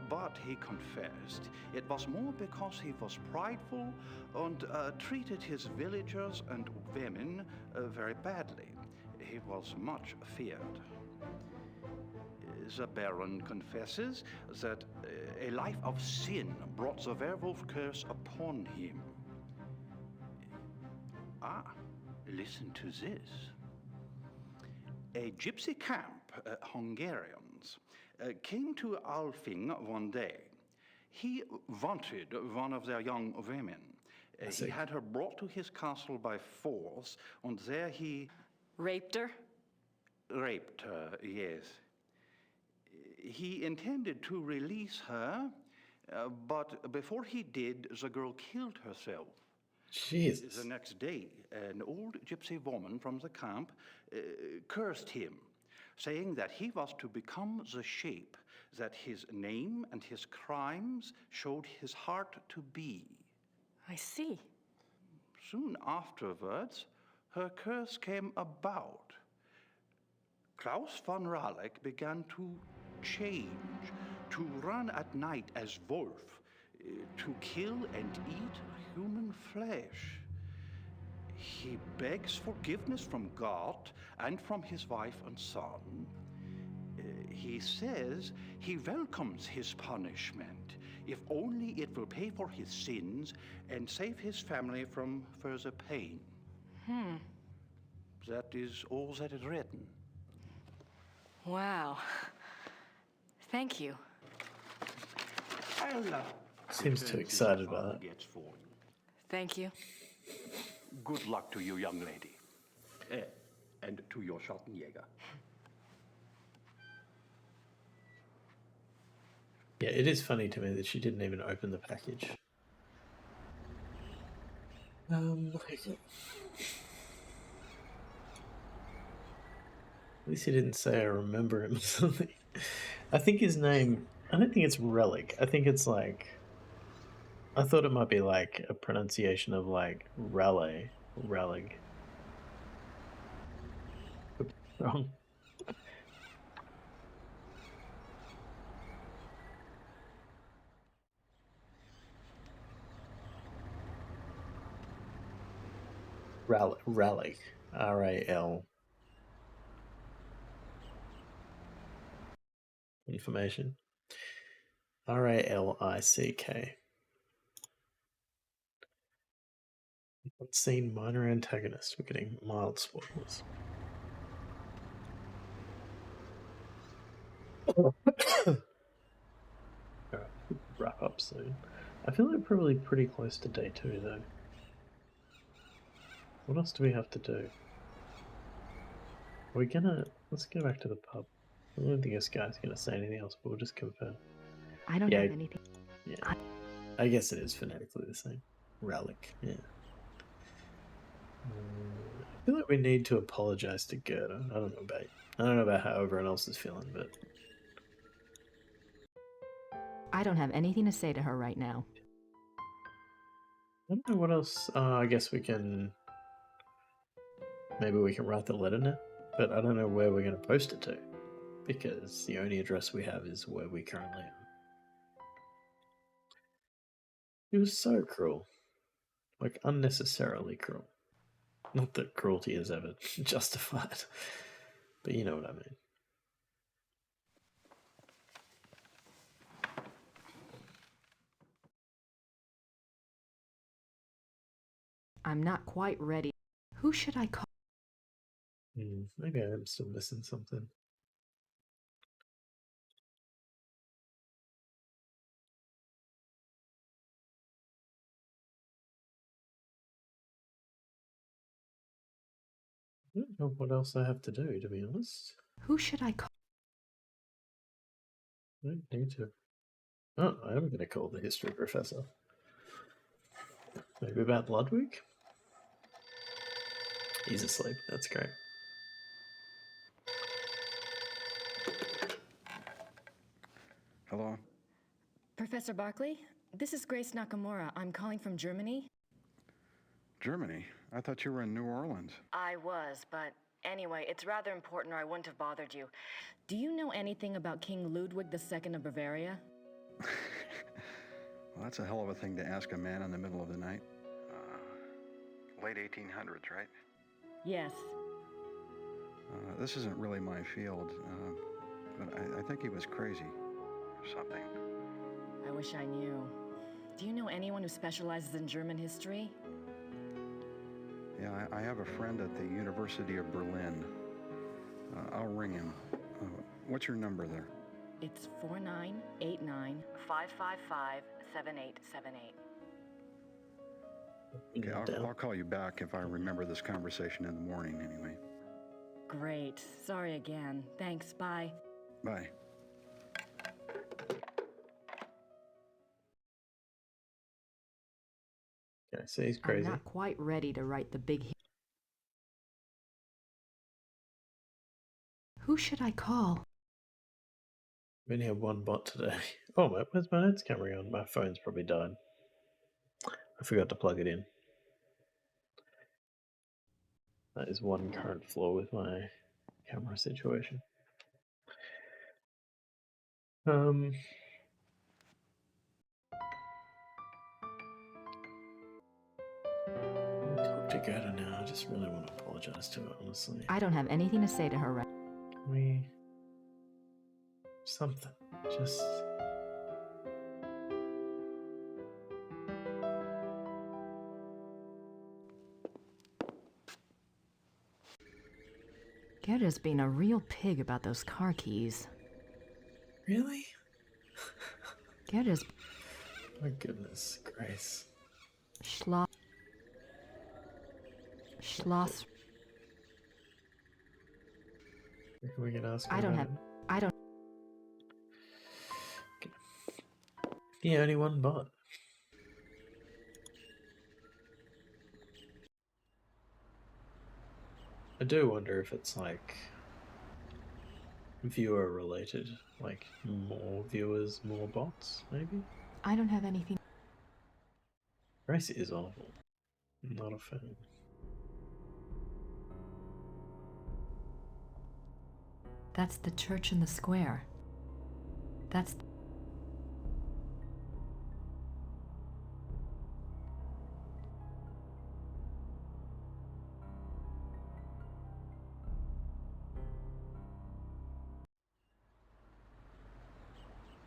but he confessed it was more because he was prideful and treated his villagers and women very badly. He was much feared. The Baron confesses that a life of sin brought the werewolf curse upon him. Listen to this. A gypsy camp, Hungarians, came to Alfing one day. He wanted one of their young women. He had her brought to his castle by force, and there he... Raped her? Raped her, yes. He intended to release her, but before he did, the girl killed herself. Jesus. The next day, an old gypsy woman from the camp cursed him, saying that he was to become the shape that his name and his crimes showed his heart to be. I see. Soon afterwards, her curse came about. Klaus von Raleigh began to change, to run at night as wolf, to kill and eat human flesh. He begs forgiveness from God and from his wife and son. He says he welcomes his punishment, if only it will pay for his sins and save his family from further pain. That is all that is written. Wow. Thank you. Seems too excited about it. Thank you. Good luck to you, young lady. And to your Schottenjäger. Yeah, it is funny to me that she didn't even open the package. Okay. At least he didn't say I remember him or something. I think his name, I don't think it's Relic. I think it's like, I thought it might be like a pronunciation of like Raleigh, Relic. Wrong. Raleigh, R-A-L. Information. R-A-L-I-C-K. Unseen minor antagonist. We're getting mild spoilers. Alright, wrap up soon. I feel like we're probably pretty close to day 2 though. What else do we have to do? Are we gonna... Let's go back to the pub. I don't think this guy's gonna say anything else, but we'll just confirm. I don't have anything. Yeah. I guess it is phonetically the same. Relic, yeah. I feel like we need to apologize to Gerda. I don't know about how everyone else is feeling, but I don't have anything to say to her right now. I don't know what else. I guess we can. Maybe we can write the letter now, but I don't know where we're going to post it to, because the only address we have is where we currently are. It was so cruel, like unnecessarily cruel. Not that cruelty is ever justified, but you know what I mean. I'm not quite ready. Who should I call? Maybe I am still missing something. I don't know what else I have to do, to be honest. Who should I call? I don't need to. Oh, I am going to call the history professor. Maybe about Ludwig? He's asleep. That's great. Hello? Professor Barkley, this is Grace Nakamura. I'm calling from Germany. Germany? I thought you were in New Orleans. I was, but anyway, it's rather important or I wouldn't have bothered you. Do you know anything about King Ludwig II of Bavaria? Well, that's a hell of a thing to ask a man in the middle of the night. Late 1800s, right? Yes. This isn't really my field, but I think he was crazy or something. I wish I knew. Do you know anyone who specializes in German history? Yeah, I have a friend at the University of Berlin. I'll ring him. What's your number there? It's 4989-555-7878. Okay, I'll call you back if I remember this conversation in the morning anyway. Great. Sorry again. Thanks. Bye. Bye. Okay, so he's crazy. I'm not quite ready to write the big. Who should I call? We only have one bot today. Oh, where's my notes camera on? My phone's probably died. I forgot to plug it in. That is one current flaw with my camera situation. Talk to Gerda now. I just really want to apologize to her, honestly. I don't have anything to say to her right. Can we... something. Just... Gerda's being a real pig about those car keys. Really? Gerda's... My goodness, Grace. Schloss... Can we get asked? I don't have... I don't... The only one but. I do wonder if it's like viewer related, like more viewers, more bots, maybe? I don't have anything... Grace is awful. Not a fan. That's the church in the square. That's...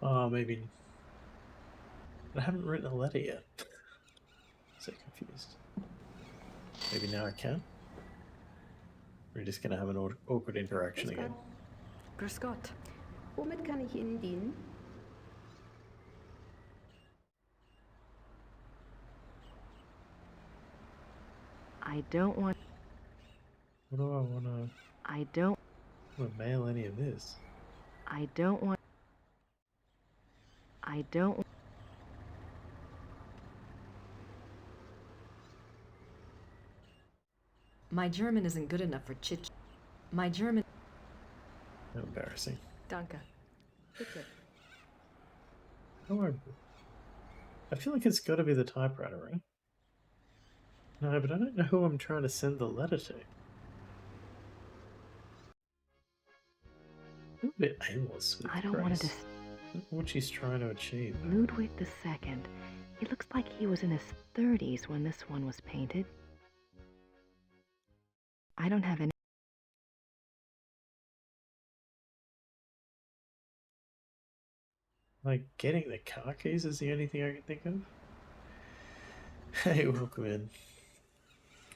Oh, maybe... I haven't written a letter yet. So confused. Maybe now I can? We're just gonna have an awkward interaction again. Grüß Gott. Womit kann ich Ihnen dienen? I don't want... What do I wanna... I don't... wanna mail any of this? I don't want... I don't... My German isn't good enough for chit... My German... How embarrassing. Danke. Bitte. Oh, I feel like it's gotta be the typewriter, right? No, but I don't know who I'm trying to send the letter to. I'm a bit aimless with I don't want to... Grace. I don't know what she's trying to achieve. Ludwig II. He looks like he was in his 30s when this one was painted. I don't have any... Like, getting the car keys is the only thing I can think of. Hey, welcome in.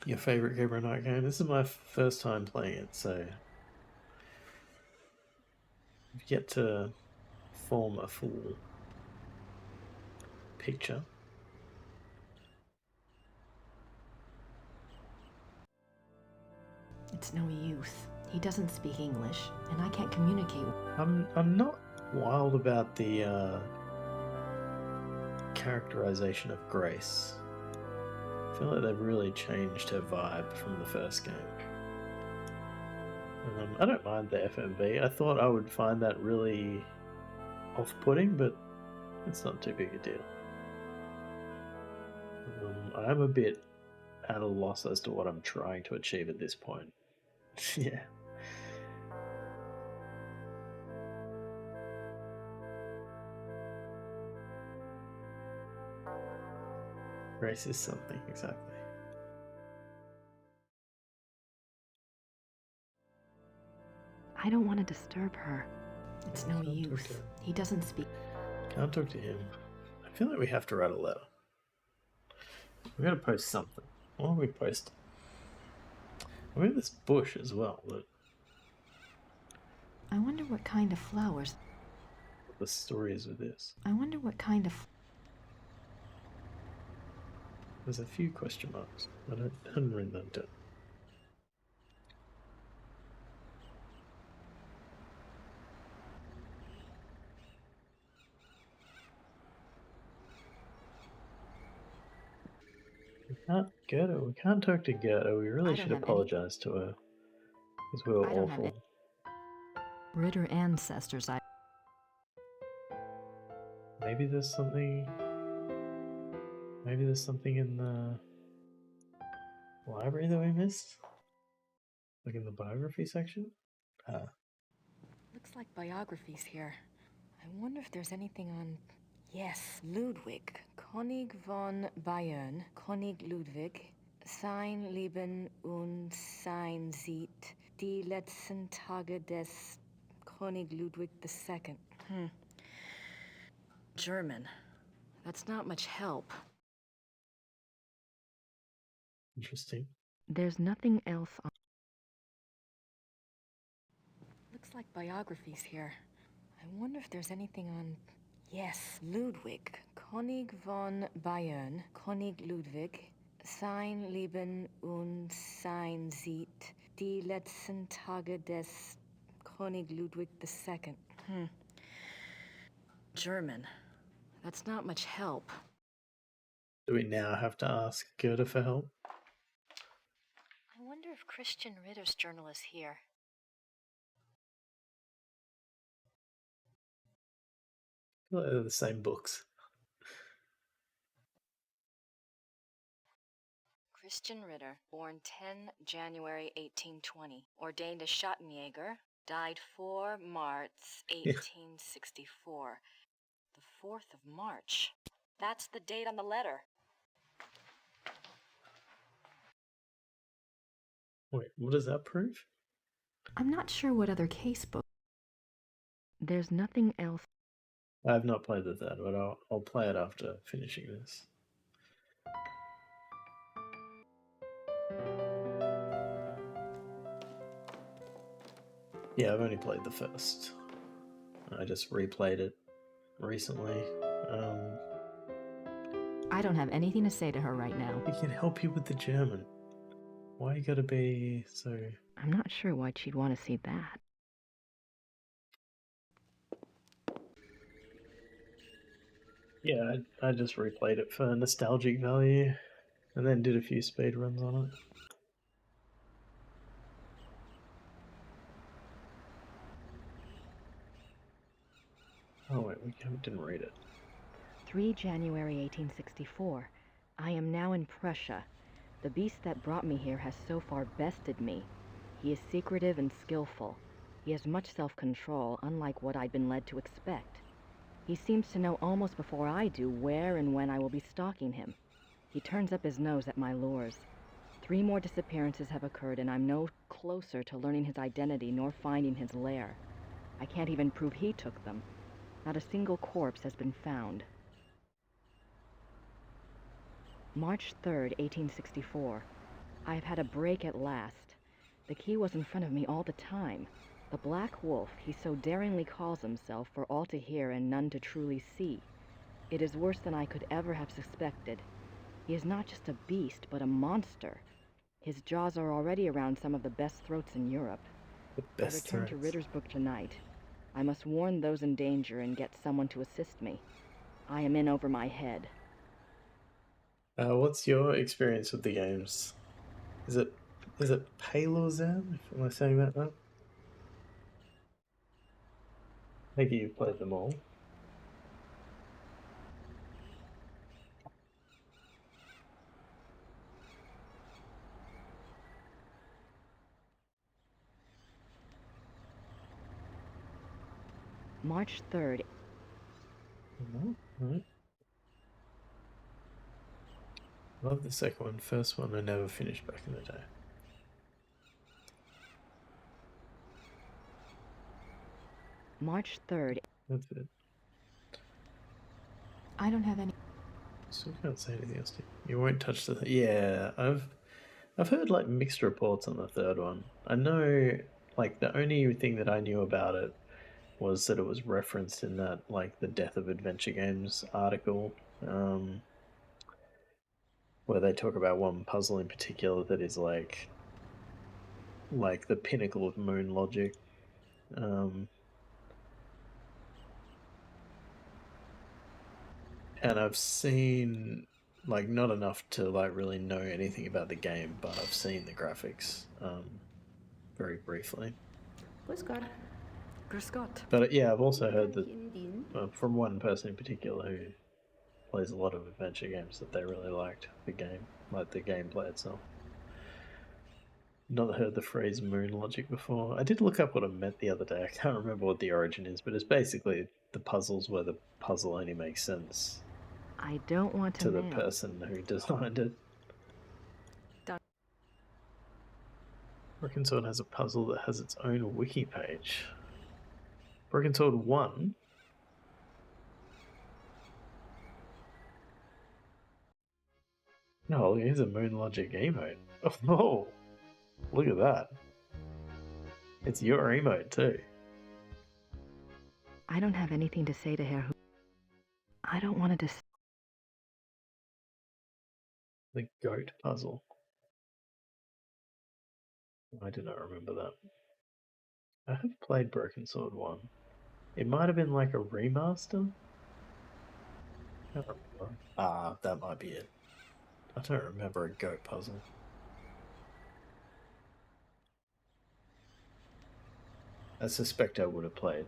Your favourite Gabriel Knight game? This is my first time playing it, so... I've yet to form a full picture. It's no use. He doesn't speak English, and I can't communicate. I'm not wild about the characterization of Grace. I feel like they've really changed her vibe from the first game. I don't mind the FMV. I thought I would find that really off-putting, but it's not too big a deal. I'm a bit at a loss as to what I'm trying to achieve at this point. Yeah. Grace is something, exactly. I don't want to disturb her. It's no use. He doesn't speak. Can't talk to him. I feel like we have to write a letter. We're gonna post something. What are we posting? I mean, this bush as well. But I wonder what kind of flowers. what the story is with this. I wonder what kind of... There's a few question marks. I haven't written that down. We can't talk to Gerda. We really should apologize to her. Because we were awful. Ritter ancestors, Maybe there's something... Maybe there's something in the library that we missed? Like in the biography section? Looks like biographies here. I wonder if there's anything on... Yes, Ludwig. König von Bayern. König Ludwig. Sein Leben und sein Sieg. Die letzten Tage des König Ludwig II. German. That's not much help. Interesting. There's nothing else on... Looks like biographies here. I wonder if there's anything on... Yes, Ludwig. König von Bayern. König Ludwig. Sein Leben und sein Sieg. Die letzten Tage des König Ludwig II. German. That's not much help. Do we now have to ask Goethe for help? I wonder if Christian Ritter's journal is here. Well, they're the same books. Christian Ritter, born 10 January 1820, ordained a Schottenjäger, died 4 March 1864. The 4th of March. That's the date on the letter. Wait, what does that prove? I'm not sure what other case book. There's nothing else. I have not played the third, but I'll play it after finishing this. Yeah, I've only played the first. I just replayed it recently. I don't have anything to say to her right now. He can help you with the German. Why you gotta be so... I'm not sure why she'd want to see that. Yeah, I just replayed it for nostalgic value, and then did a few speed runs on it. Oh wait, we didn't read it. 3 January 1864. I am now in Prussia. The beast that brought me here has so far bested me. He is secretive and skillful. He has much self-control, unlike what I'd been led to expect. He seems to know almost before I do where and when I will be stalking him. He turns up his nose at my lures. 3 more disappearances have occurred, and I'm no closer to learning his identity nor finding his lair. I can't even prove he took them. Not a single corpse has been found. March 3rd, 1864. I have had a break at last. The key was in front of me all the time. The Black Wolf, he so daringly calls himself, for all to hear and none to truly see. It is worse than I could ever have suspected. He is not just a beast, but a monster. His jaws are already around some of the best throats in Europe. I return to Ritter's book tonight. I must warn those in danger and get someone to assist me. I am in over my head. What's your experience with the games? Is it Palozan? Am I saying that right? I think you've played them all. March 3rd. Right. Love the second one. First one I never finished back in the day. March 3rd. That's it. I don't have any. So I can't say anything else. You won't touch the... Yeah, I've heard like mixed reports on the third one. I know like the only thing that I knew about it was that it was referenced in that like the Death of Adventure Games article, where they talk about one puzzle in particular that is like the pinnacle of moon logic. And I've seen like not enough to like really know anything about the game, but I've seen the graphics very briefly. Grüß Gott. Grüß Gott. But yeah, I've also heard that from one person in particular who plays a lot of adventure games that they really liked the game, like the gameplay itself. not heard the phrase moon logic before. I did look up what it meant the other day. I can't remember what the origin is, but it's basically the puzzles where the puzzle only makes sense I don't want to the person who designed it. Broken Sword has a puzzle that has its own wiki page. Broken Sword 1. Oh, here's a moon logic emote. Oh, look at that. It's your emote too. I don't have anything to say to her who... I don't want to The goat puzzle. I do not remember that. I have played Broken Sword 1. It might have been like a remaster? I can't remember. Ah, that might be it. I don't remember a goat puzzle. I suspect I would have played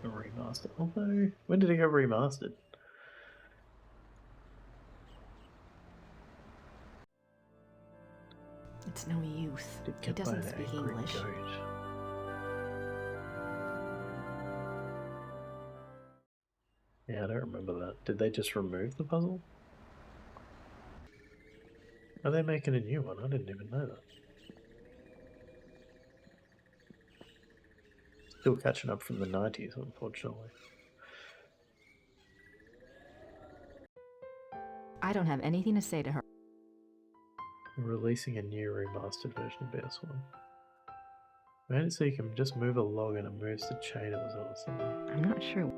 a remaster. Although, when did it get remastered? It's no use. He doesn't speak English. Goat. Yeah, I don't remember that. Did they just remove the puzzle? Are they making a new one? I didn't even know that. Still catching up from the 90s, unfortunately. I don't have anything to say to her. We're releasing a new remastered version of BS1. Made it so you can just move a log and it moves the chain or something. I'm not sure.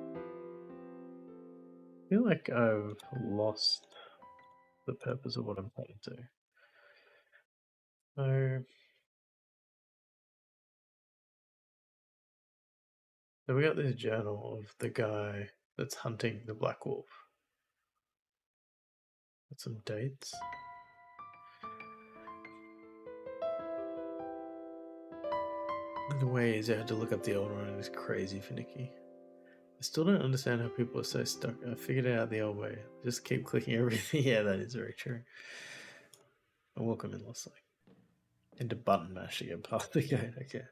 I feel like I've lost the purpose of what I'm trying to do. So we got this journal of the guy that's hunting the black wolf. Got some dates. The way is I had to look up the old one and it's crazy finicky. I still don't understand how people are so stuck. I figured it out the old way. Just keep clicking everything. Yeah, that is very true. And welcome in, Leslie. Into button mashing and part of the game. Okay.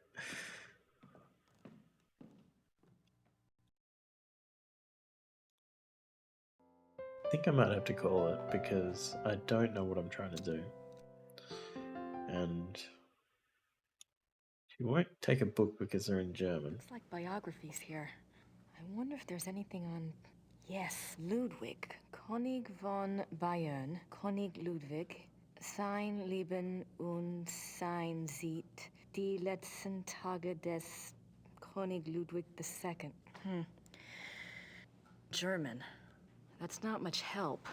I think I might have to call it because I don't know what I'm trying to do. And she won't take a book because they're in German. It's like biographies here. I wonder if there's anything on... Yes, Ludwig. König von Bayern. König Ludwig. Sein Leben und sein Sieg. Die letzten Tage des König Ludwig II. German. That's not much help.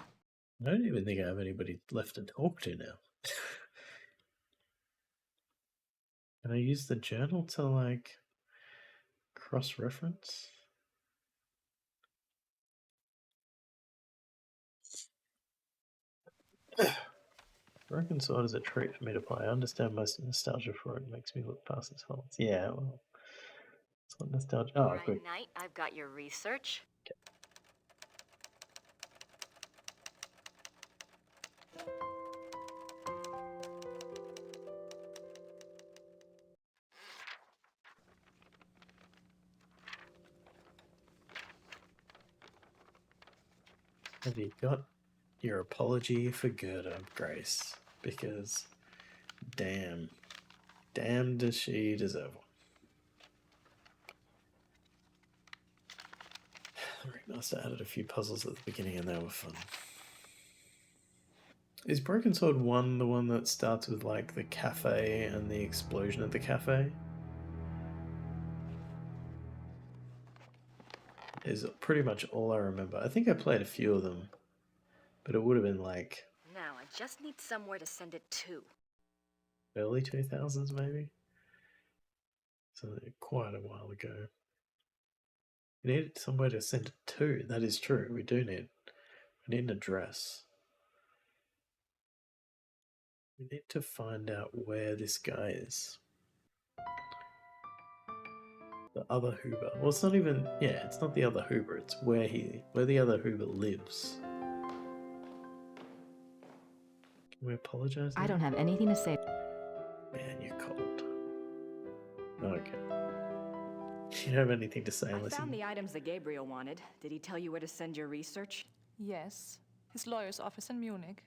I don't even think I have anybody left to talk to now. Can I use the journal to, like, cross-reference? Broken Sword is a treat for me to play. I understand most of the nostalgia for it. It makes me look past its faults. Yeah, well, it's not nostalgia. Oh, Right, good. Knight, I've got your research. Okay. Have you got your apology for Gerda, Grace? Because, damn does she deserve one. The Remaster added a few puzzles at the beginning and they were fun. Is Broken Sword 1 the one that starts with, like, the cafe and the explosion at the cafe? Is pretty much all I remember. I think I played a few of them, but it would have been, like, Now, I just need somewhere to send it to. early 2000s, maybe? So quite a while ago. We need somewhere to send it to. That is true. We need an address. We need to find out where this guy is. The other Hoover. Well, it's not even... Yeah, it's not the other Hoover. It's where the other Hoover lives. Can we apologize now? I don't have anything to say. Yeah, you don't have anything to say I unless found you... the items that Gabriel wanted. Did he tell you where to send your research? Yes, his lawyer's office in Munich.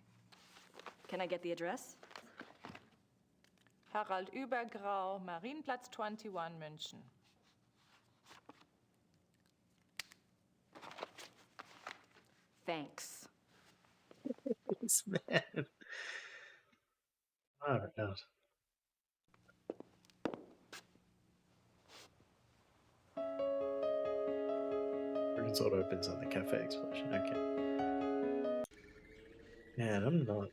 Can I get the address? Harald Übergrau, Marienplatz 21, München. Thanks. This man. Oh, God. Resort opens on the cafe explosion. Okay. Man, I'm not...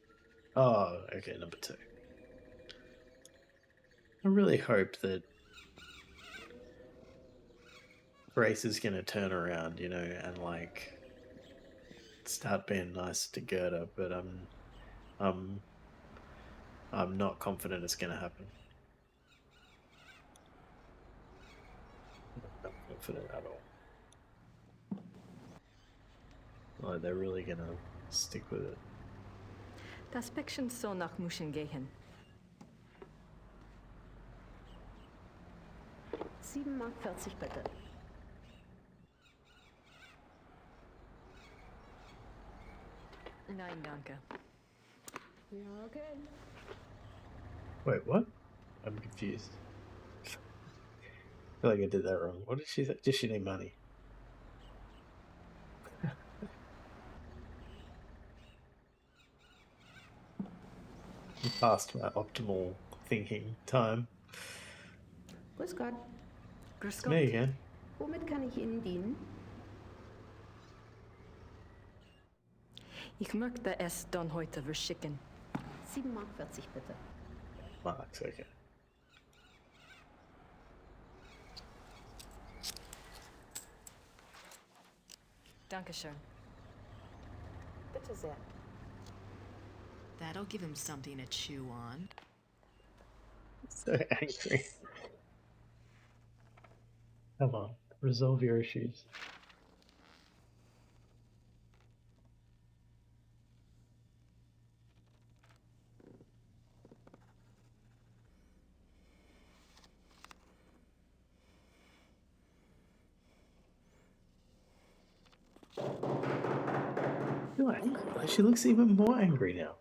Oh, okay, number 2. I really hope that Grace is going to turn around, you know, and, like, start being nice to Gerda, but I'm not confident it's going to happen. I'm not confident at all. Like, they're really going to stick with it. Das Päckchen soll nach München gehen. 7,40 Mark bitte. Nein, danke. Ja, okay. Wait, what? I'm confused. I feel like I did that wrong. What did she say? Does she need money? Past my optimal thinking time. Grüß Gott. Grüß It's me again. Womit kann ich Ihnen dienen? Ich möchte es dann heute verschicken. 7,40 Mark bitte. Marks, okay. Dankeschön. Bitte sehr. That'll give him something to chew on. So angry. Come on, resolve your issues. You're angry. She looks even more angry now.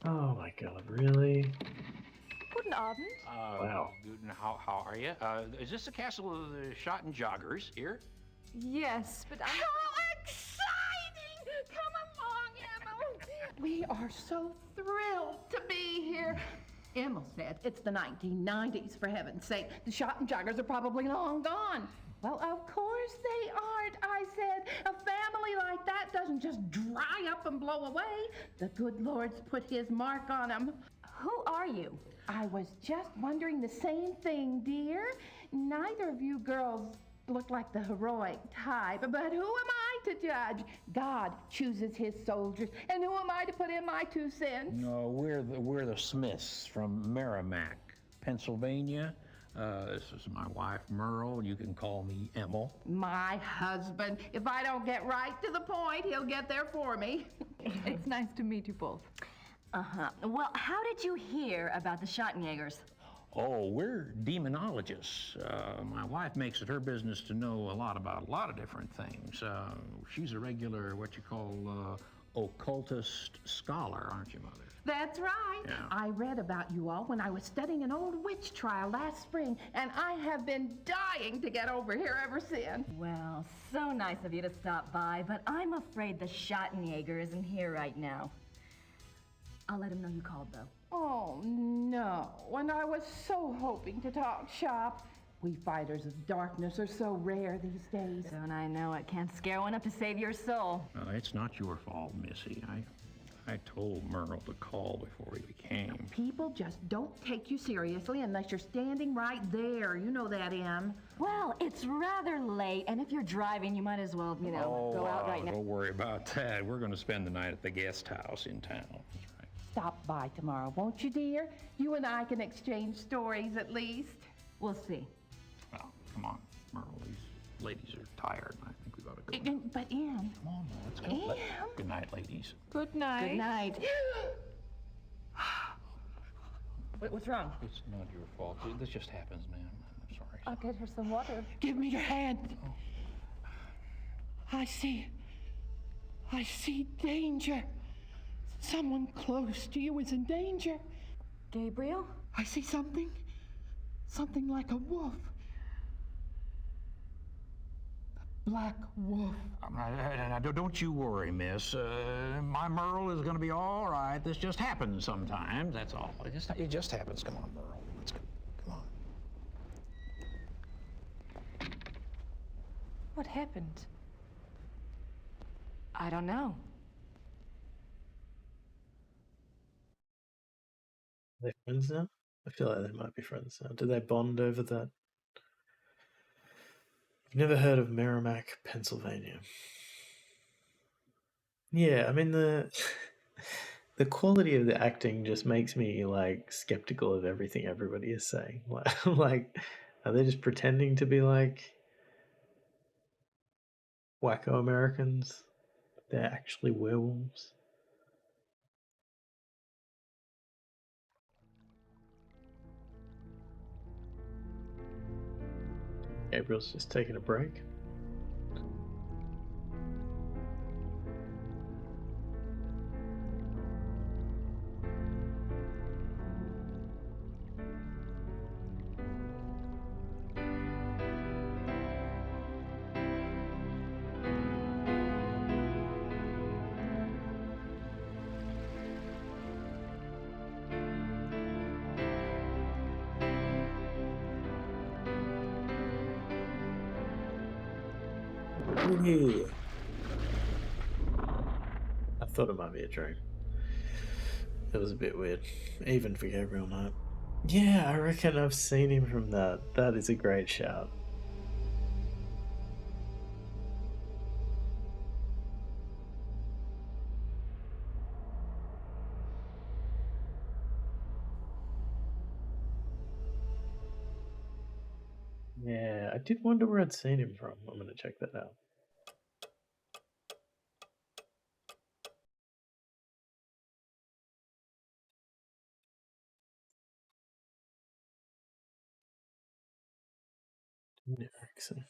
Oh my God, really? Guten Abend. Wow. Guten, how are you? Is this the castle of the shot and joggers here? Yes, but I'm... How exciting! Come along, Emil. We are so thrilled to be here. Emil said it's the 1990s, for heaven's sake. The shot and joggers are probably long gone. Well, of course they aren't, I said. A family like that doesn't just dry up and blow away. The good Lord's put his mark on them. Who are you? I was just wondering the same thing, dear. Neither of you girls look like the heroic type, but who am I to judge? God chooses his soldiers, and who am I to put in my 2 cents? No, we're the Smiths from Merrimack, Pennsylvania. This is my wife, Merle. You can call me Emil. My husband. If I don't get right to the point, he'll get there for me. It's nice to meet you both. Uh-huh. Well, how did you hear about the Schottenjägers? Oh, we're demonologists. My wife makes it her business to know a lot about a lot of different things. She's a regular, what you call, occultist scholar, aren't you, Mother? That's right. Yeah. I read about you all when I was studying an old witch trial last spring, and I have been dying to get over here ever since. Well, so nice of you to stop by, but I'm afraid the Schottenjäger isn't here right now. I'll let him know you called, though. Oh, no. And I was so hoping to talk shop. We fighters of darkness are so rare these days. Don't I know it? Can't scare one up to save your soul. It's not your fault, Missy. I told Merle to call before he came. People just don't take you seriously unless you're standing right there. You know that, Em. Well, it's rather late, and if you're driving, you might as well, go out right now. Don't worry about that. We're going to spend the night at the guest house in town. Stop by tomorrow, won't you, dear? You and I can exchange stories at least. We'll see. Well, come on, Merle. These ladies are tired. I think we ought to go. But, Em. Come on, let's go. Em. Good night, ladies. Good night. Good night. What's wrong? It's not your fault. This just happens, ma'am. I'm sorry. I'll get her some water. Give me your hand. I see danger. Someone close to you is in danger. Gabriel? I see something like a wolf. A black wolf. Now, don't you worry, miss. My Merle is going to be all right. This just happens sometimes, that's all. It just happens. Come on, Merle. Let's go. Come on. What happened? I don't know. Are they friends now? I feel like they might be friends now. Do they bond over that? I've never heard of Merrimack, Pennsylvania. Yeah, I mean the quality of the acting just makes me like skeptical of everything everybody is saying. Like, are they just pretending to be like wacko Americans? They're actually werewolves. Gabriel's just taking a break. Yeah. I thought it might be a dream. It was a bit weird, even for Gabriel Knight. Yeah, I reckon I've seen him from that. That is a great shout. Yeah, I did wonder where I'd seen him from. I'm going to check that out. Erickson.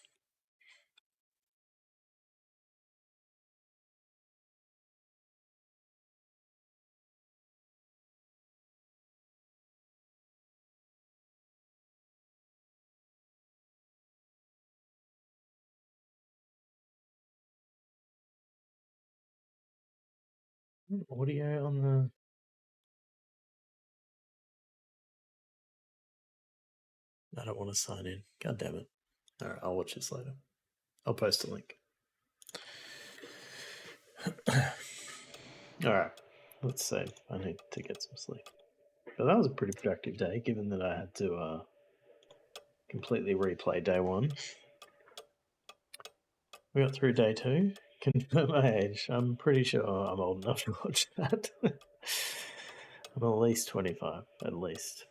Audio on the. I don't want to sign in. God damn it. Alright, I'll watch this later. I'll post a link. Alright, let's see. I need to get some sleep. But that was a pretty productive day, given that I had to completely replay day one. We got through day two. Confirm my age. I'm pretty sure I'm old enough to watch that. I'm at least 25, at least.